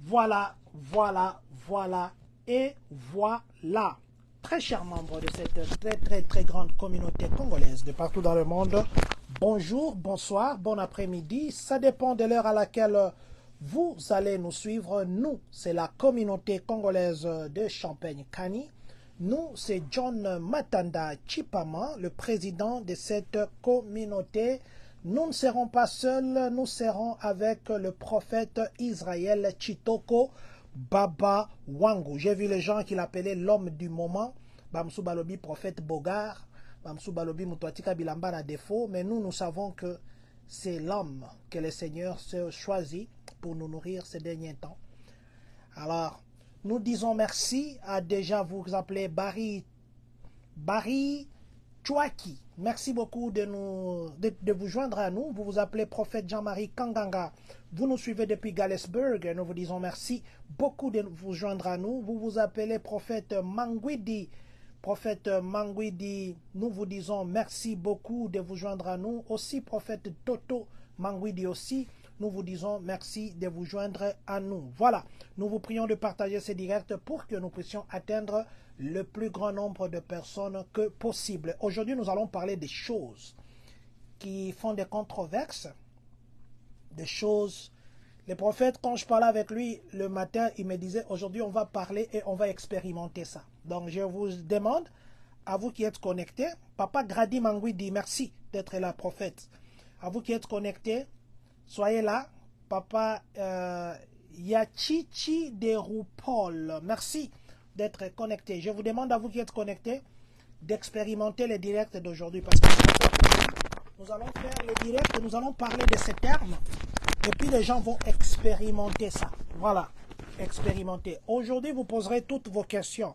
Voilà, voilà, voilà et voilà. Très chers membres de cette très grande communauté congolaise de partout dans le monde, bonjour, bonsoir, bon après-midi. Ça dépend de l'heure à laquelle vous allez nous suivre. Nous, c'est la communauté congolaise de Champagne-Kani. Nous, c'est John Matanda Chipama, le président de cette communauté. Nous ne serons pas seuls, nous serons avec le prophète Israël Chitoko Baba Wangu. J'ai vu les gens qui l'appelaient l'homme du moment. Bamsou Balobi, prophète Bogar. Bamsou Balobi, Moutouatika Bilamba à défaut. Mais nous savons que c'est l'homme que le Seigneur se choisit pour nous nourrir ces derniers temps. Alors, nous disons merci à déjà vous appeler Barry Chouaki. Merci beaucoup de vous joindre à nous. Vous vous appelez prophète Jean-Marie Kanganga. Vous nous suivez depuis Galesburg. Nous vous disons merci beaucoup de vous joindre à nous. Vous vous appelez prophète Manguidi. Prophète Manguidi, nous vous disons merci beaucoup de vous joindre à nous. Aussi prophète Toto Manguidi aussi. Nous vous disons merci de vous joindre à nous. Voilà, nous vous prions de partager ces directs pour que nous puissions atteindre le plus grand nombre de personnes que possible. Aujourd'hui, nous allons parler des choses qui font des controverses, des choses... Le prophète, quand je parlais avec lui le matin, il me disait, aujourd'hui, on va parler et on va expérimenter ça. Donc, je vous demande, à vous qui êtes connectés, Papa Grady Mangui dit merci d'être là, prophète. À vous qui êtes connectés, soyez là. Papa Yachichi de Roupol, merci d'être connecté. Je vous demande à vous qui êtes connectés d'expérimenter les directs d'aujourd'hui. Parce que nous allons faire les directs, nous allons parler de ces termes. Et puis les gens vont expérimenter ça. Voilà, expérimenter. Aujourd'hui, vous poserez toutes vos questions.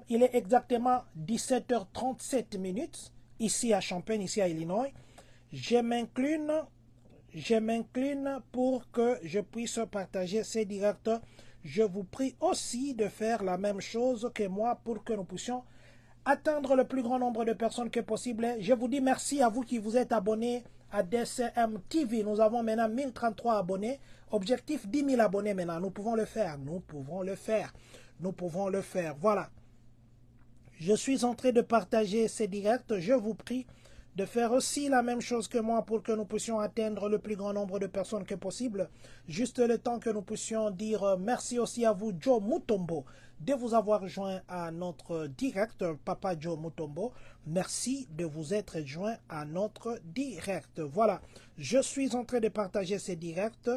Il est exactement 17h37 minutes, ici à Champagne, ici à Illinois. Je m'incline pour que je puisse partager ces directs. Je vous prie aussi de faire la même chose que moi pour que nous puissions atteindre le plus grand nombre de personnes que possible. Je vous dis merci à vous qui vous êtes abonnés à DCM TV. Nous avons maintenant 1033 abonnés. Objectif 10 000 abonnés maintenant. Nous pouvons le faire. Nous pouvons le faire. Nous pouvons le faire. Voilà. Je suis en train de partager ces directs. Je vous prie de faire aussi la même chose que moi pour que nous puissions atteindre le plus grand nombre de personnes que possible. Juste le temps que nous puissions dire merci aussi à vous, Joe Mutombo, de vous avoir joint à notre direct. Papa Joe Mutombo, merci de vous être joint à notre direct. Voilà, je suis en train de partager ces directs.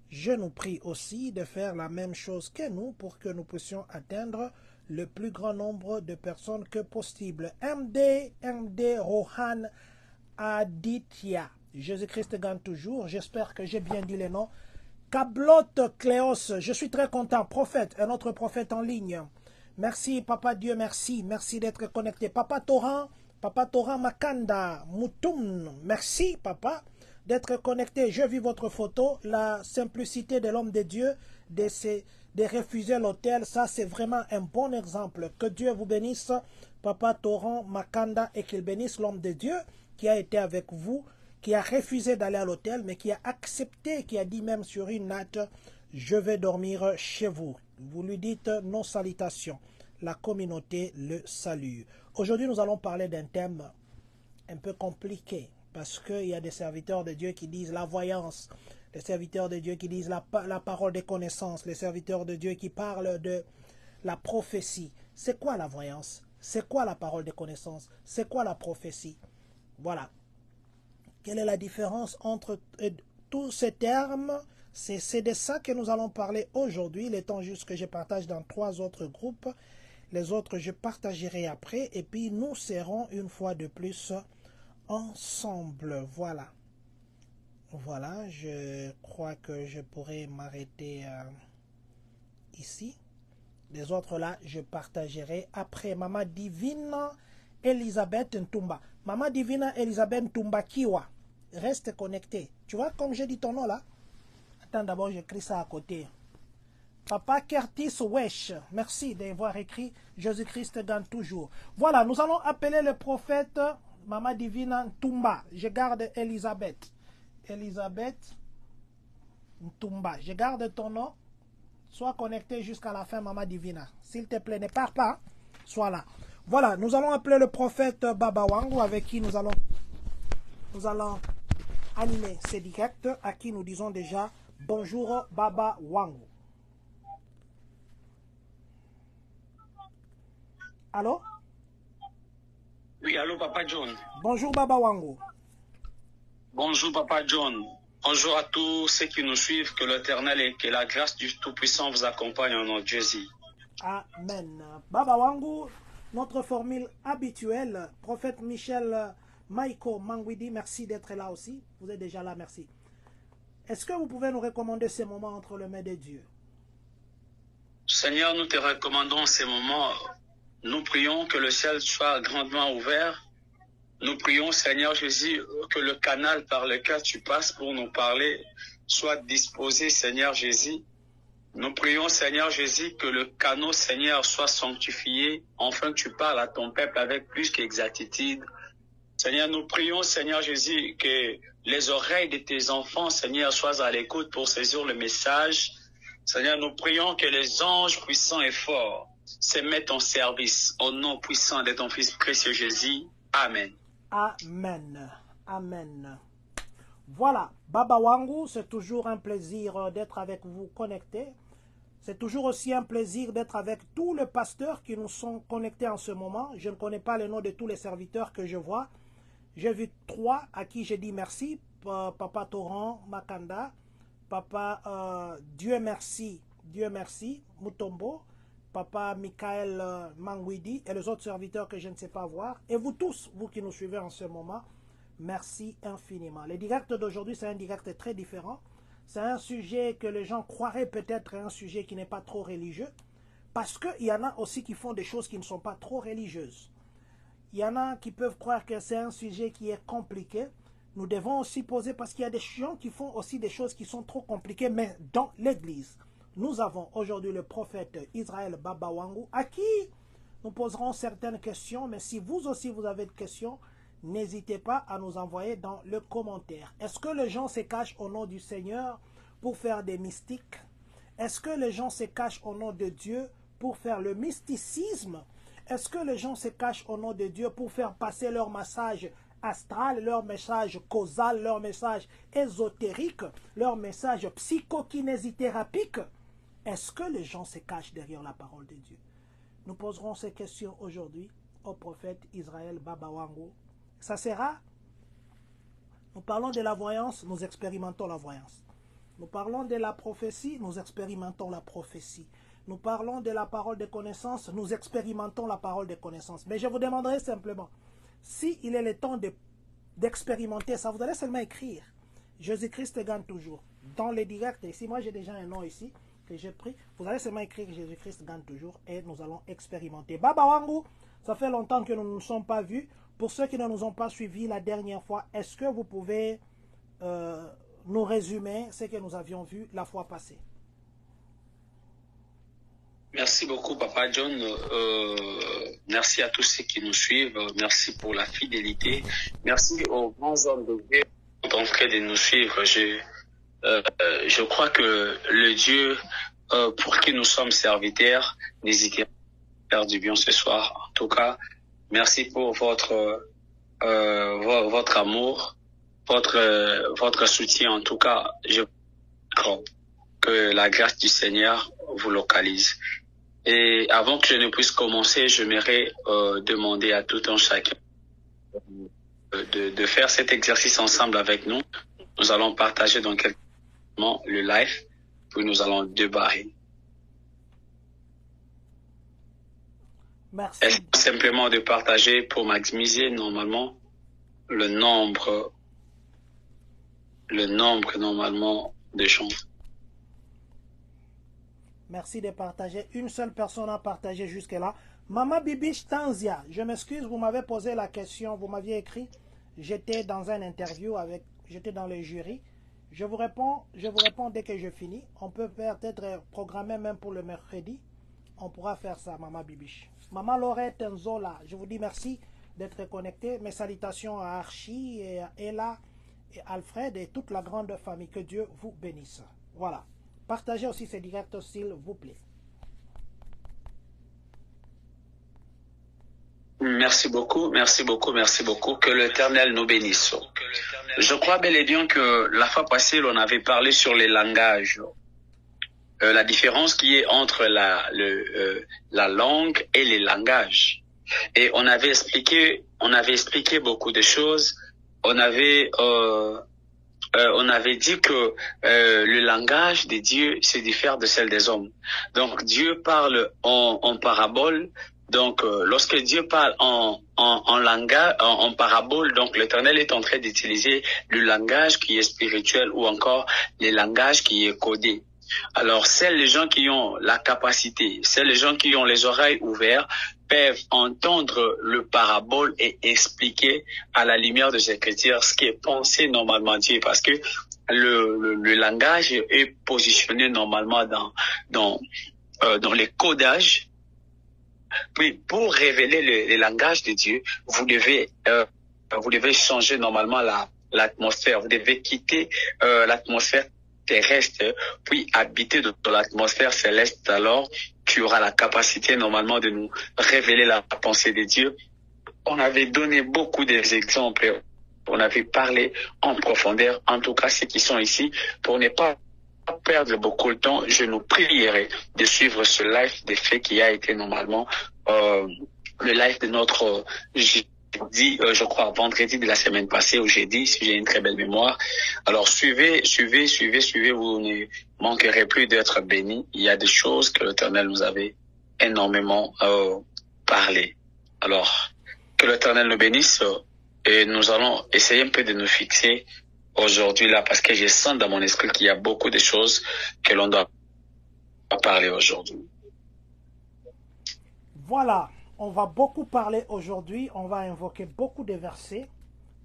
Je nous prie aussi de faire la même chose que nous pour que nous puissions atteindre le plus grand nombre de personnes que possible. MD Rohan Aditya. Jésus-Christ gagne toujours. J'espère que j'ai bien dit les noms. Kablot Cléos. Je suis très content. Prophète, un autre prophète en ligne. Merci, Papa Dieu, merci. Merci d'être connecté. Papa Toran Makanda Moutoum. Merci, Papa, d'être connecté. Je vis votre photo. La simplicité de l'homme de Dieu, de refuser l'autel, ça c'est vraiment un bon exemple. Que Dieu vous bénisse, Papa Toran Makanda, et qu'il bénisse l'homme de Dieu qui a été avec vous, qui a refusé d'aller à l'hôtel, mais qui a accepté, qui a dit même sur une natte, je vais dormir chez vous. Vous lui dites nos salutations. La communauté le salue. Aujourd'hui, nous allons parler d'un thème un peu compliqué, parce qu'il y a des serviteurs de Dieu qui disent la voyance, les serviteurs de Dieu qui disent la parole des connaissances, les serviteurs de Dieu qui parlent de la prophétie. C'est quoi la voyance? C'est quoi la parole des connaissances? C'est quoi la prophétie? Voilà. Quelle est la différence entre tous ces termes? C'est de ça que nous allons parler aujourd'hui. Il est temps juste que je partage dans 3 autres groupes. Les autres, je partagerai après. Et puis, nous serons une fois de plus ensemble. Voilà. Voilà, je crois que je pourrais m'arrêter ici. Les autres là, je partagerai après. Maman Divine Elisabeth Ntumba. Maman Divine Elisabeth Ntumba Kiwa. Reste connecté. Tu vois, comme j'ai dit ton nom là. Attends, d'abord, j'écris ça à côté. Papa Curtis Wesh. Merci d'avoir écrit Jésus-Christ gagne toujours. Voilà, nous allons appeler le prophète Maman Divine Ntumba. Je garde Elisabeth. Elisabeth Ntumba. Je garde ton nom. Sois connecté jusqu'à la fin, Maman Divina. S'il te plaît, ne pars pas. Sois là. Voilà, nous allons appeler le prophète Baba Wangu, avec qui nous allons animer ces directs, à qui nous disons déjà bonjour Baba Wangu. Allô? Oui, allô, Papa John. Bonjour Baba Wangu. Bonjour, Papa John. Bonjour à tous ceux qui nous suivent. Que l'Éternel et que la grâce du Tout-Puissant vous accompagnent au nom de Jésus. Amen. Baba Wangu, notre formule habituelle, prophète Michel Maïko Mangwidi, merci d'être là aussi. Vous êtes déjà là, merci. Est-ce que vous pouvez nous recommander ces moments entre les mains de Dieu? Seigneur, nous te recommandons ces moments. Nous prions que le ciel soit grandement ouvert. Nous prions, Seigneur Jésus, que le canal par lequel tu passes pour nous parler soit disposé, Seigneur Jésus. Nous prions, Seigneur Jésus, que le canot, Seigneur, soit sanctifié, afin que tu parles à ton peuple avec plus qu'exactitude. Seigneur, nous prions, Seigneur Jésus, que les oreilles de tes enfants, Seigneur, soient à l'écoute pour saisir le message. Seigneur, nous prions que les anges puissants et forts se mettent en service au nom puissant de ton Fils précieux Jésus. Amen. Amen. Amen. Voilà, Baba Wangu, c'est toujours un plaisir d'être avec vous connectés. C'est toujours aussi un plaisir d'être avec tous les pasteurs qui nous sont connectés en ce moment. Je ne connais pas le nom de tous les serviteurs que je vois. J'ai vu 3 à qui j'ai dit merci. Papa Torrent Makanda, Papa Dieu merci, Mutombo, Papa Michael Mangwidi et les autres serviteurs que je ne sais pas voir. Et vous tous, vous qui nous suivez en ce moment, merci infiniment. Le direct d'aujourd'hui, c'est un direct très différent. C'est un sujet que les gens croiraient peut-être un sujet qui n'est pas trop religieux. Parce qu'il y en a aussi qui font des choses qui ne sont pas trop religieuses. Il y en a qui peuvent croire que c'est un sujet qui est compliqué. Nous devons aussi poser, parce qu'il y a des gens qui font aussi des choses qui sont trop compliquées, mais dans l'église. Nous avons aujourd'hui le prophète Israël Baba Wangu, à qui nous poserons certaines questions, mais si vous aussi vous avez des questions, n'hésitez pas à nous envoyer dans le commentaire. Est-ce que les gens se cachent au nom du Seigneur pour faire des mystiques? Est-ce que les gens se cachent au nom de Dieu pour faire le mysticisme? Est-ce que les gens se cachent au nom de Dieu pour faire passer leur message astral, leur message causal, leur message ésotérique, leur message psychokinésithérapique? Est-ce que les gens se cachent derrière la parole de Dieu? Nous poserons ces questions aujourd'hui au prophète Israël Baba Wangu. Ça sera, nous parlons de la voyance, nous expérimentons la voyance. Nous parlons de la prophétie, nous expérimentons la prophétie. Nous parlons de la parole de connaissance, nous expérimentons la parole de connaissance. Mais je vous demanderai simplement, si il est le temps d'expérimenter ça, vous allez seulement écrire Jésus-Christ gagne toujours. Dans les directs, ici, moi j'ai déjà un nom ici que j'ai pris. Vous allez seulement écrire Jésus-Christ gagne toujours et nous allons expérimenter. Baba Wangu, ça fait longtemps que nous ne nous sommes pas vus. Pour ceux qui ne nous ont pas suivis la dernière fois, est-ce que vous pouvez nous résumer ce que nous avions vu la fois passée? Merci beaucoup, Papa John. Merci à tous ceux qui nous suivent. Merci pour la fidélité. Merci aux grands hommes de Dieu qui sont en train de nous suivre. Je crois que le Dieu pour qui nous sommes serviteurs, n'hésitez pas à faire du bien ce soir. En tout cas, merci pour votre amour, votre soutien. En tout cas, je crois que la grâce du Seigneur vous localise. Et avant que je ne puisse commencer, j'aimerais demander à tout un chacun de faire cet exercice ensemble avec nous. Nous allons partager dans quelques moments le live, puis nous allons débarrer. Merci. Est-ce simplement de partager pour maximiser normalement le nombre normalement de gens. Merci de partager. Une seule personne a partagé jusque-là. Mama Bibiche Tanzia, je m'excuse, vous m'avez posé la question, vous m'aviez écrit. J'étais dans un interview j'étais dans le jury. Je vous réponds dès que je finis. On peut peut-être programmer même pour le mercredi. On pourra faire ça, Mama Bibiche. Mama Laurette Nzola, je vous dis merci d'être connecté. Mes salutations à Archie et à Ella et Alfred et toute la grande famille. Que Dieu vous bénisse. Voilà. Partagez aussi ces directs, s'il vous plaît. Merci beaucoup, merci beaucoup, merci beaucoup. Que l'Éternel nous bénisse. Je crois bel et bien que la fois passée, on avait parlé sur les langages. La différence qui est entre la langue et les langages. Et on avait expliqué beaucoup de choses. On avait dit que le langage de Dieu se diffère de celle des hommes. Donc Dieu parle en parabole. Donc lorsque Dieu parle en langage, en parabole, donc l'Éternel est en train d'utiliser le langage qui est spirituel ou encore le langage qui est codé. Alors, c'est les gens qui ont la capacité, c'est les gens qui ont les oreilles ouvertes, peuvent entendre le parabole et expliquer à la lumière de ces Écritures ce qui est pensé normalement Dieu, parce que le langage est positionné normalement dans les codages. Puis, pour révéler le langage de Dieu, vous devez changer normalement l'atmosphère. Vous devez quitter l'atmosphère terrestre, puis habiter dans l'atmosphère céleste. Alors, tu auras la capacité normalement de nous révéler la pensée de Dieu. On avait donné beaucoup d'exemples. On avait parlé en profondeur. En tout cas, ceux qui sont ici, pour ne pas perdre beaucoup de temps, je nous prierai de suivre ce live des faits qui a été normalement le live de notre jeudi, je crois vendredi de la semaine passée ou jeudi, si j'ai une très belle mémoire. Alors suivez, vous ne manquerez plus d'être bénis. Il y a des choses que l'Éternel nous avait énormément parlé. Alors que l'Éternel nous bénisse et nous allons essayer un peu de nous fixer aujourd'hui là, parce que je sens dans mon esprit qu'il y a beaucoup de choses que l'on doit parler aujourd'hui. Voilà, on va beaucoup parler aujourd'hui, on va invoquer beaucoup de versets.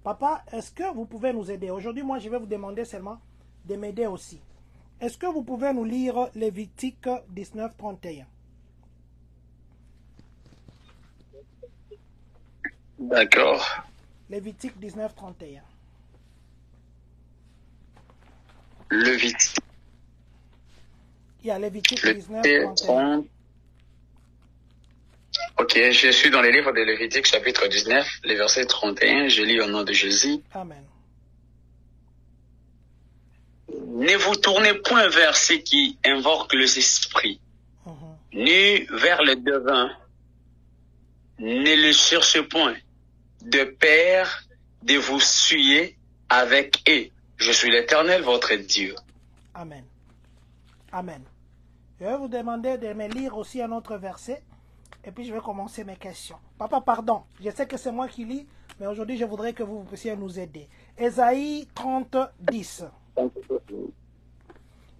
Papa, est-ce que vous pouvez nous aider? Aujourd'hui, moi, je vais vous demander seulement de m'aider aussi. Est-ce que vous pouvez nous lire Lévitique 19, 31? D'accord. Lévitique 19, 31. Lévitique. Il y a Lévitique 19, 31. Ok, je suis dans les livres de Lévitique chapitre 19, les versets 31, je lis au nom de Jésus. Amen. Ne vous tournez point vers ceux qui invoquent les esprits, ni vers les devins, ne le cherchez point, de peur de vous suyer avec eux. Je suis l'Éternel, votre Dieu. Amen. Amen. Je vais vous demander de me lire aussi un autre verset. Et puis je vais commencer mes questions. Papa, pardon. Je sais que c'est moi qui lis. Mais aujourd'hui, je voudrais que vous puissiez nous aider. Ésaïe 30, 10.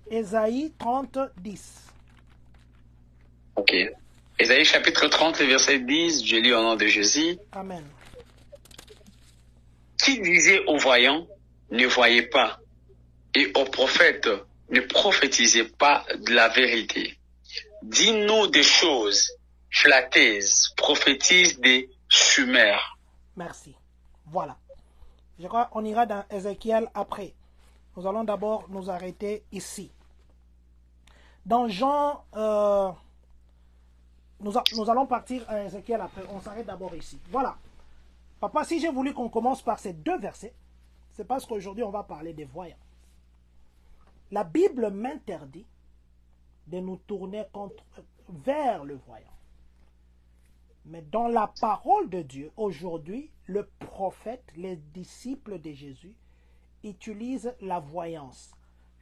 Ésaïe 30, 10. Ok. Ésaïe chapitre 30, verset 10. Je lis au nom de Jésus. Amen. Qui disait aux voyants, ne voyez pas, et aux prophètes, ne prophétisez pas de la vérité. Dis-nous des choses flatteuses, prophétise des chimères. Merci. Voilà. Je crois qu'on ira dans Ézéchiel après. Nous allons d'abord nous arrêter ici. Dans Jean, nous allons partir à Ézéchiel après. On s'arrête d'abord ici. Voilà. Papa, si j'ai voulu qu'on commence par ces deux versets, c'est parce qu'aujourd'hui on va parler des voyants. La Bible m'interdit de nous tourner vers le voyant. Mais dans la parole de Dieu, aujourd'hui, le prophète, les disciples de Jésus, utilisent la voyance.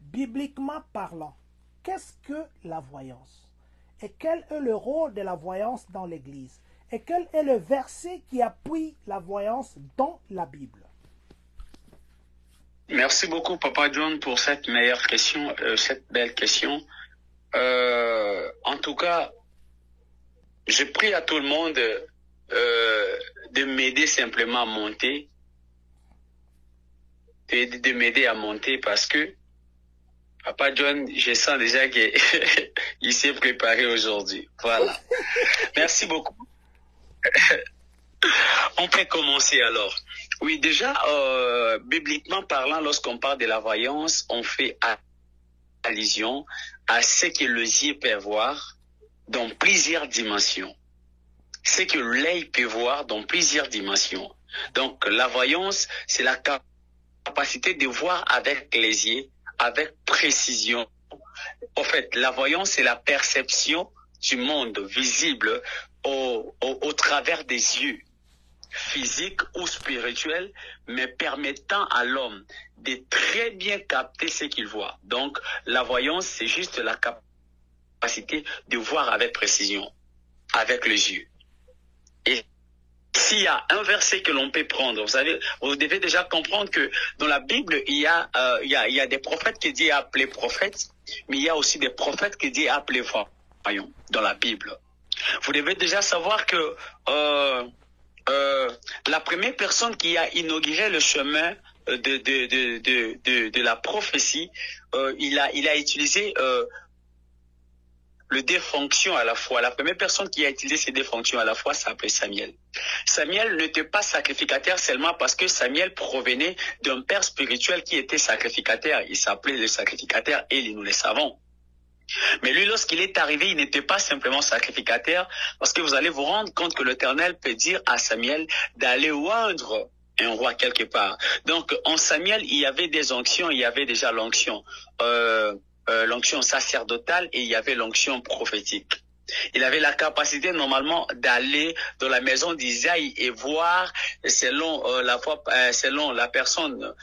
Bibliquement parlant, qu'est-ce que la voyance? Et quel est le rôle de la voyance dans l'Église? Et quel est le verset qui appuie la voyance dans la Bible? Merci beaucoup, Papa John, pour cette meilleure question, cette belle question. En tout cas, je prie à tout le monde de m'aider simplement à monter, de m'aider à monter parce que Papa John, je sens déjà qu'il s'est préparé aujourd'hui. Voilà. Merci beaucoup. On peut commencer alors. Oui, déjà, bibliquement parlant, lorsqu'on parle de la voyance, on fait allusion à ce que les yeux peuvent voir dans plusieurs dimensions. Ce que l'œil peut voir dans plusieurs dimensions. Donc, la voyance, c'est la capacité de voir avec les yeux, avec précision. En fait, la voyance, c'est la perception du monde visible au travers des yeux, physiques ou spirituels, mais permettant à l'homme de très bien capter ce qu'il voit. Donc, la voyance, c'est juste la capacité de voir avec précision, avec les yeux. Et s'il y a un verset que l'on peut prendre, vous savez, vous devez déjà comprendre que dans la Bible, il y a des prophètes qui disent appeler prophètes, mais il y a aussi des prophètes qui disent appeler voyants dans la Bible. Vous devez déjà savoir que la première personne qui a inauguré le chemin de la prophétie, il a utilisé les deux fonctions à la fois. La première personne qui a utilisé ces deux fonctions à la fois s'appelait Samuel. Samuel n'était pas sacrificateur seulement parce que Samuel provenait d'un père spirituel qui était sacrificateur. Il s'appelait le sacrificateur Élie, nous le savons. Mais lui, lorsqu'il est arrivé, il n'était pas simplement sacrificateur, parce que vous allez vous rendre compte que l'Éternel peut dire à Samuel d'aller oindre un roi quelque part. Donc, en Samuel, il y avait des onctions, il y avait déjà l'onction sacerdotale et il y avait l'onction prophétique. Il avait la capacité normalement d'aller dans la maison d'Isaïe et voir selon selon la personne,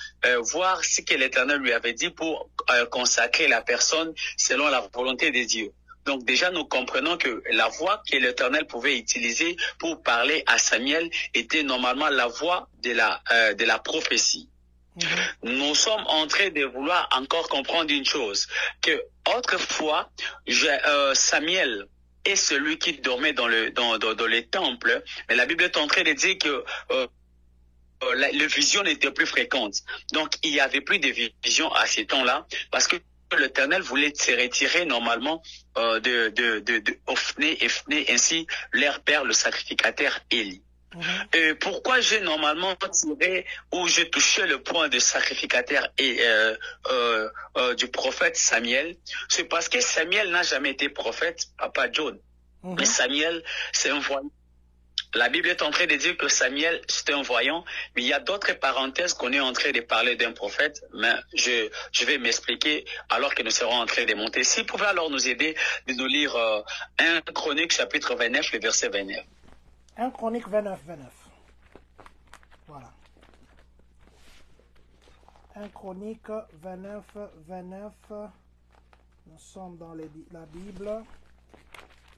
voir ce que l'Éternel lui avait dit pour consacrer la personne selon la volonté de Dieu. Donc déjà nous comprenons que la voix que l'Éternel pouvait utiliser pour parler à Samuel était normalement la voix de la prophétie. Nous sommes en train de vouloir encore comprendre une chose, que autrefois Samuel est celui qui dormait dans les temples, mais la Bible est en train de dire que les visions n'étaient plus fréquentes. Donc il n'y avait plus de visions à ces temps-là, parce que l'Éternel voulait se retirer normalement de Ophné et Phné, ainsi leur père, le sacrificateur Élie. Et pourquoi j'ai normalement tiré ou j'ai touché le point de sacrificateur et du prophète Samuel, c'est parce que Samuel n'a jamais été prophète, Papa John. Mais Samuel, c'est un voyant. La Bible est en train de dire que Samuel, c'est un voyant, mais il y a d'autres parenthèses qu'on est en train de parler d'un prophète, mais je vais m'expliquer alors que nous serons en train de monter. S'il pouvait alors nous aider de nous lire 1 Chronique chapitre 29, le verset 29. 1 Chronique 29, 29. Voilà. 1 Chronique 29, 29. Nous sommes dans la Bible.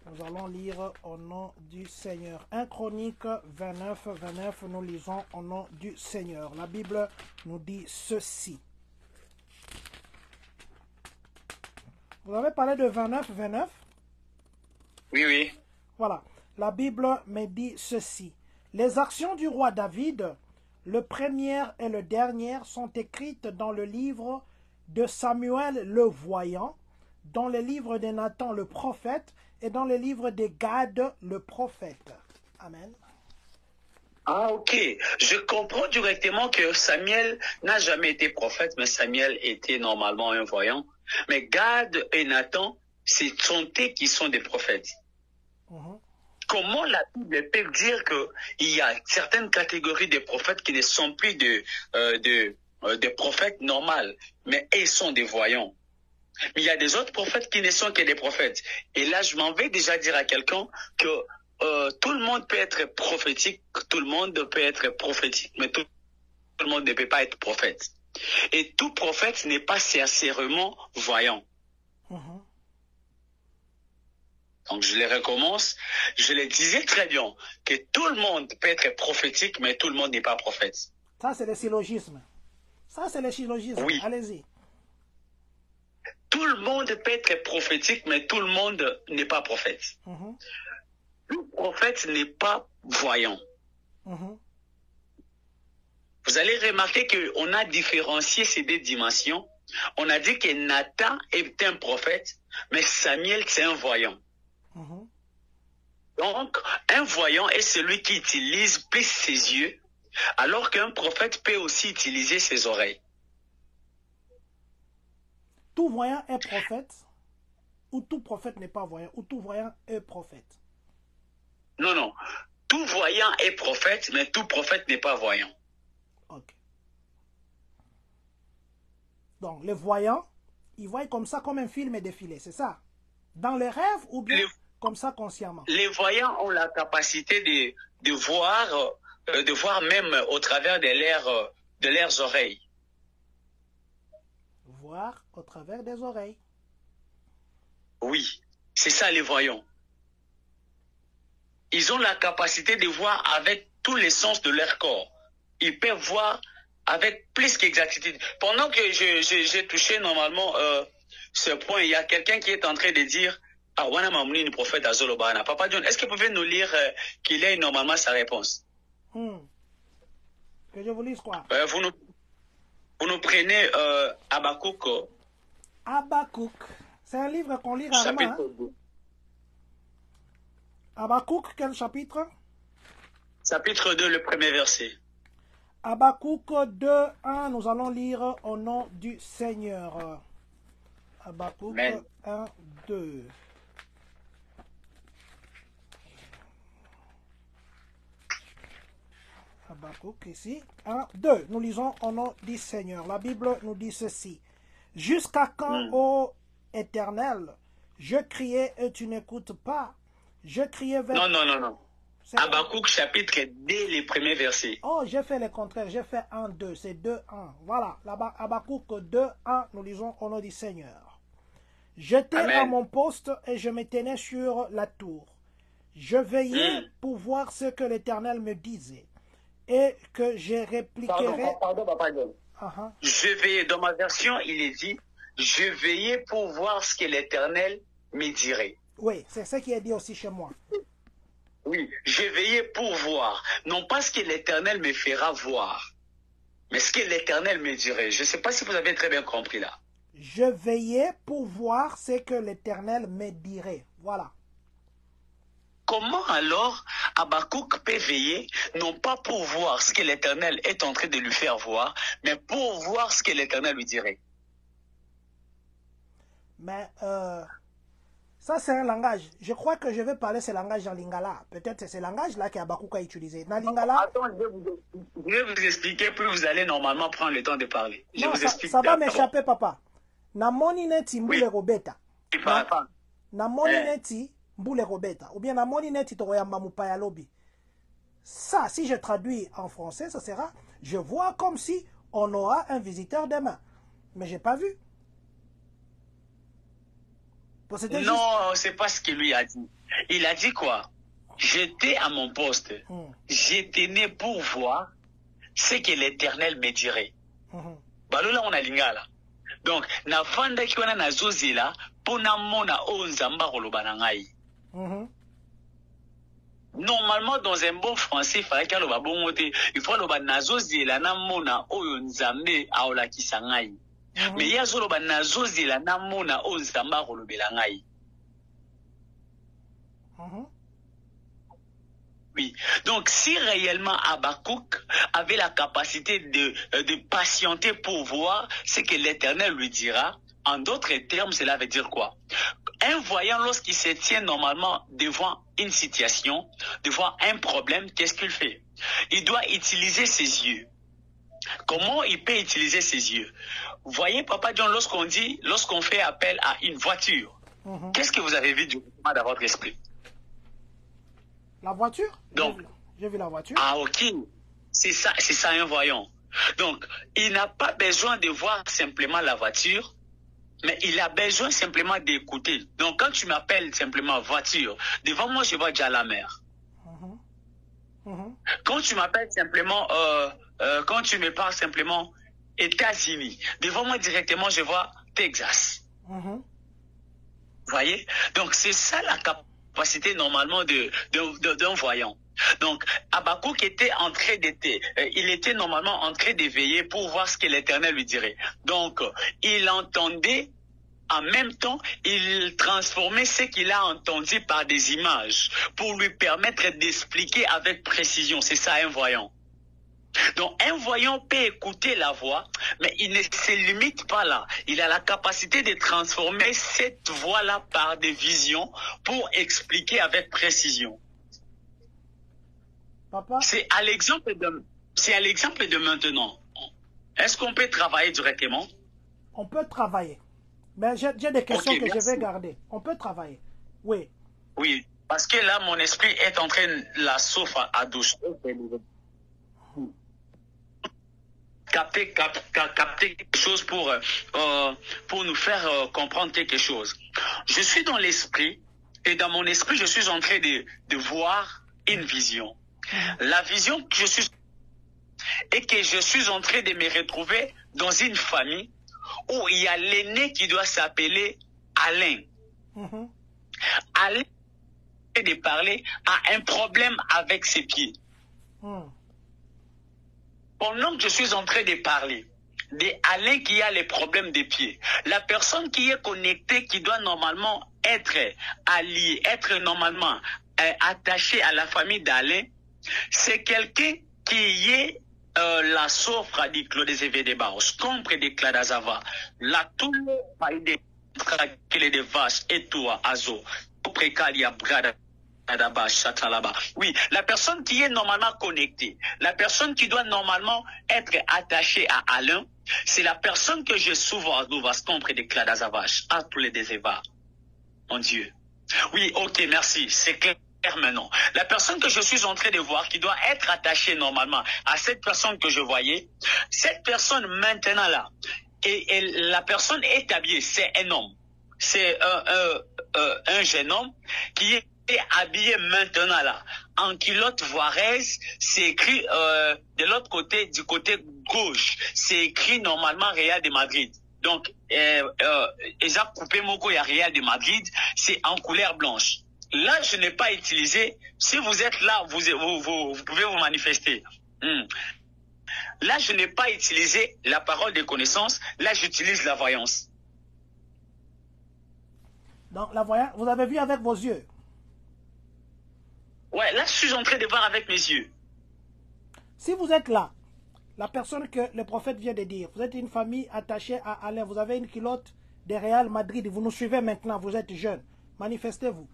Nous allons lire au nom du Seigneur. 1 Chronique 29, 29. Nous lisons au nom du Seigneur. La Bible nous dit ceci. Vous avez parlé de 29, 29? Oui, oui. Voilà. La Bible me dit ceci. Les actions du roi David, le premier et le dernier, sont écrites dans le livre de Samuel le voyant, dans le livre de Nathan le prophète et dans le livre de Gad le prophète. Amen. Ah, ok. Je comprends directement que Samuel n'a jamais été prophète, mais Samuel était normalement un voyant. Mais Gad et Nathan, ce sont eux qui sont des prophètes. Comment la Bible peut dire qu'il y a certaines catégories de prophètes qui ne sont plus des prophètes normaux, mais ils sont des voyants. Mais il y a des autres prophètes qui ne sont que des prophètes. Et là, je m'en vais déjà dire à quelqu'un que tout le monde peut être prophétique, tout le monde peut être prophétique, mais tout le monde ne peut pas être prophète. Et tout prophète n'est pas sincèrement voyant. Donc, je les recommence. Je le disais très bien que tout le monde peut être prophétique, mais tout le monde n'est pas prophète. Ça, c'est le syllogisme. Ça, c'est le syllogisme. Oui. Allez-y. Tout le monde peut être prophétique, mais tout le monde n'est pas prophète. Le prophète n'est pas voyant. Vous allez remarquer qu'on a différencié ces deux dimensions. On a dit que Nathan est un prophète, mais Samuel, c'est un voyant. Donc, un voyant est celui qui utilise plus ses yeux, alors qu'un prophète peut aussi utiliser ses oreilles. tout voyant est prophète, ou tout prophète n'est pas voyant, ou tout voyant est prophète. Non, non. Tout voyant est prophète, mais tout prophète n'est pas voyant. Ok. Donc, les voyants, ils voient comme ça, comme un film est défilé, c'est ça? Dans les rêves ou bien comme ça consciemment? Les voyants ont la capacité de voir même au travers de leurs oreilles. Voir au travers des oreilles. Oui, c'est ça les voyants. Ils ont la capacité de voir avec tous les sens de leur corps. Ils peuvent voir avec plus qu'exactitude. Pendant que j'ai touché normalement ce point, il y a quelqu'un qui est en train de dire « Ah, wana mamouni une prophète azolobana ». Papa John, est-ce que vous pouvez nous lire qu'il ait normalement sa réponse? Que je vous lise quoi? Vous nous prenez Habakkuk. Habakkuk. C'est un livre qu'on lit rarement. Hein? Habakkuk, quel chapitre? Chapitre 2, le premier verset. Habakkuk 2, 1, nous allons lire au nom du Seigneur. Habakkuk Amen. 1, 2. Habakkuk ici. 1, 2. Nous lisons au nom du Seigneur. La Bible nous dit ceci. Jusqu'à quand, ô Éternel, je criais et tu n'écoutes pas. Je criais vers... Non. Habakkuk chapitre 2, les premiers versets. Oh, j'ai fait le contraire. J'ai fait 1, 2. C'est 2, 1. Voilà. Là-bas, Habakkuk 2, 1. Nous lisons au nom du Seigneur. J'étais à mon poste et je me tenais sur la tour. Je veillais pour voir ce que l'Éternel me disait. Et que je répliquerai... Pardon, Papa John. Je veillais, dans ma version, il est dit, je veillais pour voir ce que l'Éternel me dirait. Oui, c'est ce qui est dit aussi chez moi. Oui, je veillais pour voir, non pas ce que l'Éternel me fera voir, mais ce que l'Éternel me dirait. Je ne sais pas si vous avez très bien compris là. Je veillais pour voir ce que l'Éternel me dirait. Voilà. Comment alors Habakkuk peut veiller, non pas pour voir ce que l'Éternel est en train de lui faire voir, mais pour voir ce que l'Éternel lui dirait? Mais ça, c'est un langage. Je crois que je vais parler ce langage en lingala. Peut-être c'est ce langage-là qu'Habakkuk a utilisé. Dans lingala... Attends, je vais vous expliquer, puis vous allez normalement prendre le temps de parler. Je vous explique. Ça va m'échapper, papa. Na moni neti mbule robeta. Na moni neti mbule robeta. Ou bien na moni neti toroyamba mupaya lobi. Ça, si je traduis en français, ça sera « Je vois comme si on aura un visiteur demain. » Mais j'ai pas vu. Non, c'est pas ce qu'il lui a dit. Il a dit quoi? J'étais à mon poste. J'étais né pour voir ce que l'Éternel me dirait. Balola on a lingala. Donc, na fanda ki wana na zozila pona mona o nzamba koloba na ngai. Normalement, dans un bon français, il fallait qu'il y ait bon côté. Il faut le na zozila na mona o nzambe aola kisangai. Mais il y a zoloba na zozila na mona o nzamba kolobela ngai. Oui. Donc, si réellement Habakkuk avait la capacité de patienter pour voir ce que l'Éternel lui dira, en d'autres termes, cela veut dire quoi? Un voyant, lorsqu'il se tient normalement devant une situation, devant un problème, qu'est-ce qu'il fait? Il doit utiliser ses yeux. Comment il peut utiliser ses yeux? Vous voyez, Papa John, lorsqu'on fait appel à une voiture, qu'est-ce que vous avez vu du mouvement dans votre esprit? La voiture? Donc, j'ai vu la voiture. Ah, ok. C'est ça un voyant. Donc, il n'a pas besoin de voir simplement la voiture, mais il a besoin simplement d'écouter. Donc, quand tu m'appelles simplement voiture, devant moi, je vois déjà la mer. Quand tu m'appelles simplement, quand tu me parles simplement États-Unis, devant moi directement, je vois Texas. Vous voyez? Donc, c'est ça la capacité normalement d'un voyant. Donc, Habakkuk était en train il était normalement en train de veiller pour voir ce que l'Éternel lui dirait. Donc, il entendait, en même temps, il transformait ce qu'il a entendu par des images pour lui permettre d'expliquer avec précision. C'est ça un voyant. Donc, un voyant peut écouter la voix, mais il ne se limite pas là. Il a la capacité de transformer cette voix-là par des visions pour expliquer avec précision. Papa, C'est à l'exemple de maintenant. Est-ce qu'on peut travailler directement? on peut travailler. Mais j'ai des questions Ok, que je merci. vais garder. On peut travailler. Oui. Oui, parce que là, mon esprit est en train de la souffle à douce. Capter quelque chose pour nous faire comprendre quelque chose. Je suis dans l'esprit et dans mon esprit, je suis en train de voir une vision. La vision que je suis et que je suis en train de me retrouver dans une famille où il y a l'aîné qui doit s'appeler Alain. Mhm. Alain de parler a un problème avec ses pieds. Mhm. Pendant que je suis en train de parler d'Alain qui a les problèmes des pieds, la personne qui est connectée, qui doit normalement être alliée, être normalement attachée à la famille d'Alain, c'est quelqu'un qui est la sofra di Claude Zevedebaos, compre de Cladazava, la toule paide tranquille de vaches et toi, Azo, précalia brada. Oui, la personne qui est normalement connectée, la personne qui doit normalement être attachée à Alain, c'est la personne que je souvent compris de Cladazavache, à tous les désébats. Mon Dieu. Oui, ok, merci, c'est clair maintenant. La personne que je suis en train de voir, qui doit être attachée normalement à cette personne que je voyais, cette personne maintenant là, et la personne est habillée, c'est un homme. C'est un jeune homme qui est habillé maintenant là, en culotte voiraise, c'est écrit de l'autre côté, du côté gauche, c'est écrit normalement Real de Madrid. Donc, Eza Coupé Moko et Real de Madrid, c'est en couleur blanche. Là, je n'ai pas utilisé, si vous êtes là, vous pouvez vous manifester. Là, je n'ai pas utilisé la parole de connaissance, là, j'utilise la voyance. Donc, la voyance, vous avez vu avec vos yeux. Ouais, là, je suis en train de voir avec mes yeux. Si vous êtes là, la personne que le prophète vient de dire, vous êtes une famille attachée à Alain, vous avez une culotte de Real Madrid, vous nous suivez maintenant, vous êtes jeune, manifestez-vous.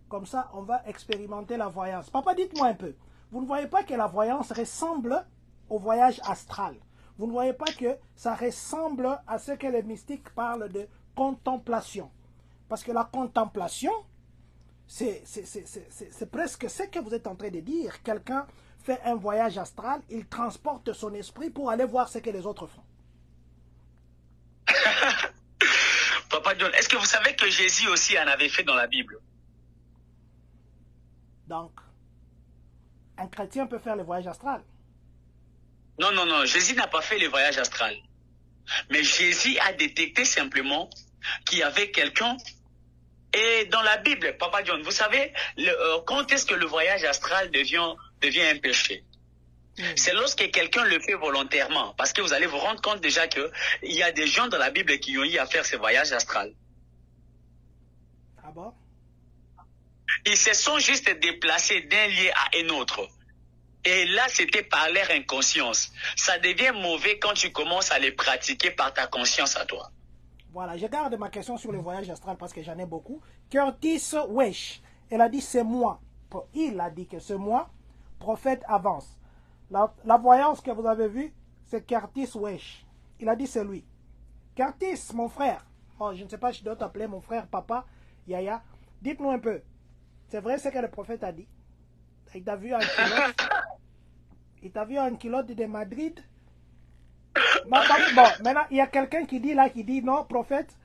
Comme ça, on va expérimenter la voyance. Papa, dites-moi un peu, vous ne voyez pas que la voyance ressemble au voyage astral? Vous ne voyez pas que ça ressemble à ce que les mystiques parlent de contemplation? Parce que la contemplation, c'est presque ce que vous êtes en train de dire. Quelqu'un fait un voyage astral, il transporte son esprit pour aller voir ce que les autres font. Papa John, est-ce que vous savez que Jésus aussi en avait fait dans la Bible? Donc, un chrétien peut faire le voyage astral. Non, non, non, Jésus n'a pas fait le voyage astral. Mais Jésus a détecté simplement qu'il y avait quelqu'un. Et dans la Bible, Papa John, vous savez, quand est-ce que le voyage astral devient un péché? C'est lorsque quelqu'un le fait volontairement. Parce que vous allez vous rendre compte déjà qu'il y a des gens dans la Bible qui ont eu à faire ce voyage astral. Ah bon? Ils se sont juste déplacés d'un lieu à un autre. Et là, c'était par leur inconscience. Ça devient mauvais quand tu commences à les pratiquer par ta conscience à toi. Voilà, je garde ma question sur le voyage astral parce que j'en ai beaucoup. Curtis Wesh, elle a dit c'est moi. Il a dit que c'est moi. Prophète avance. La voyance que vous avez vue, c'est Curtis Wesh. Il a dit c'est lui. Curtis, mon frère. Oh, je ne sais pas si je dois t'appeler mon frère, papa, Yaya. Dites-nous un peu. C'est vrai ce que le prophète a dit? Il t'a vu en culotte. Il t'a vu en culotte de Madrid. Non, bon, maintenant, il y a quelqu'un qui dit là, qui dit, non, prophète,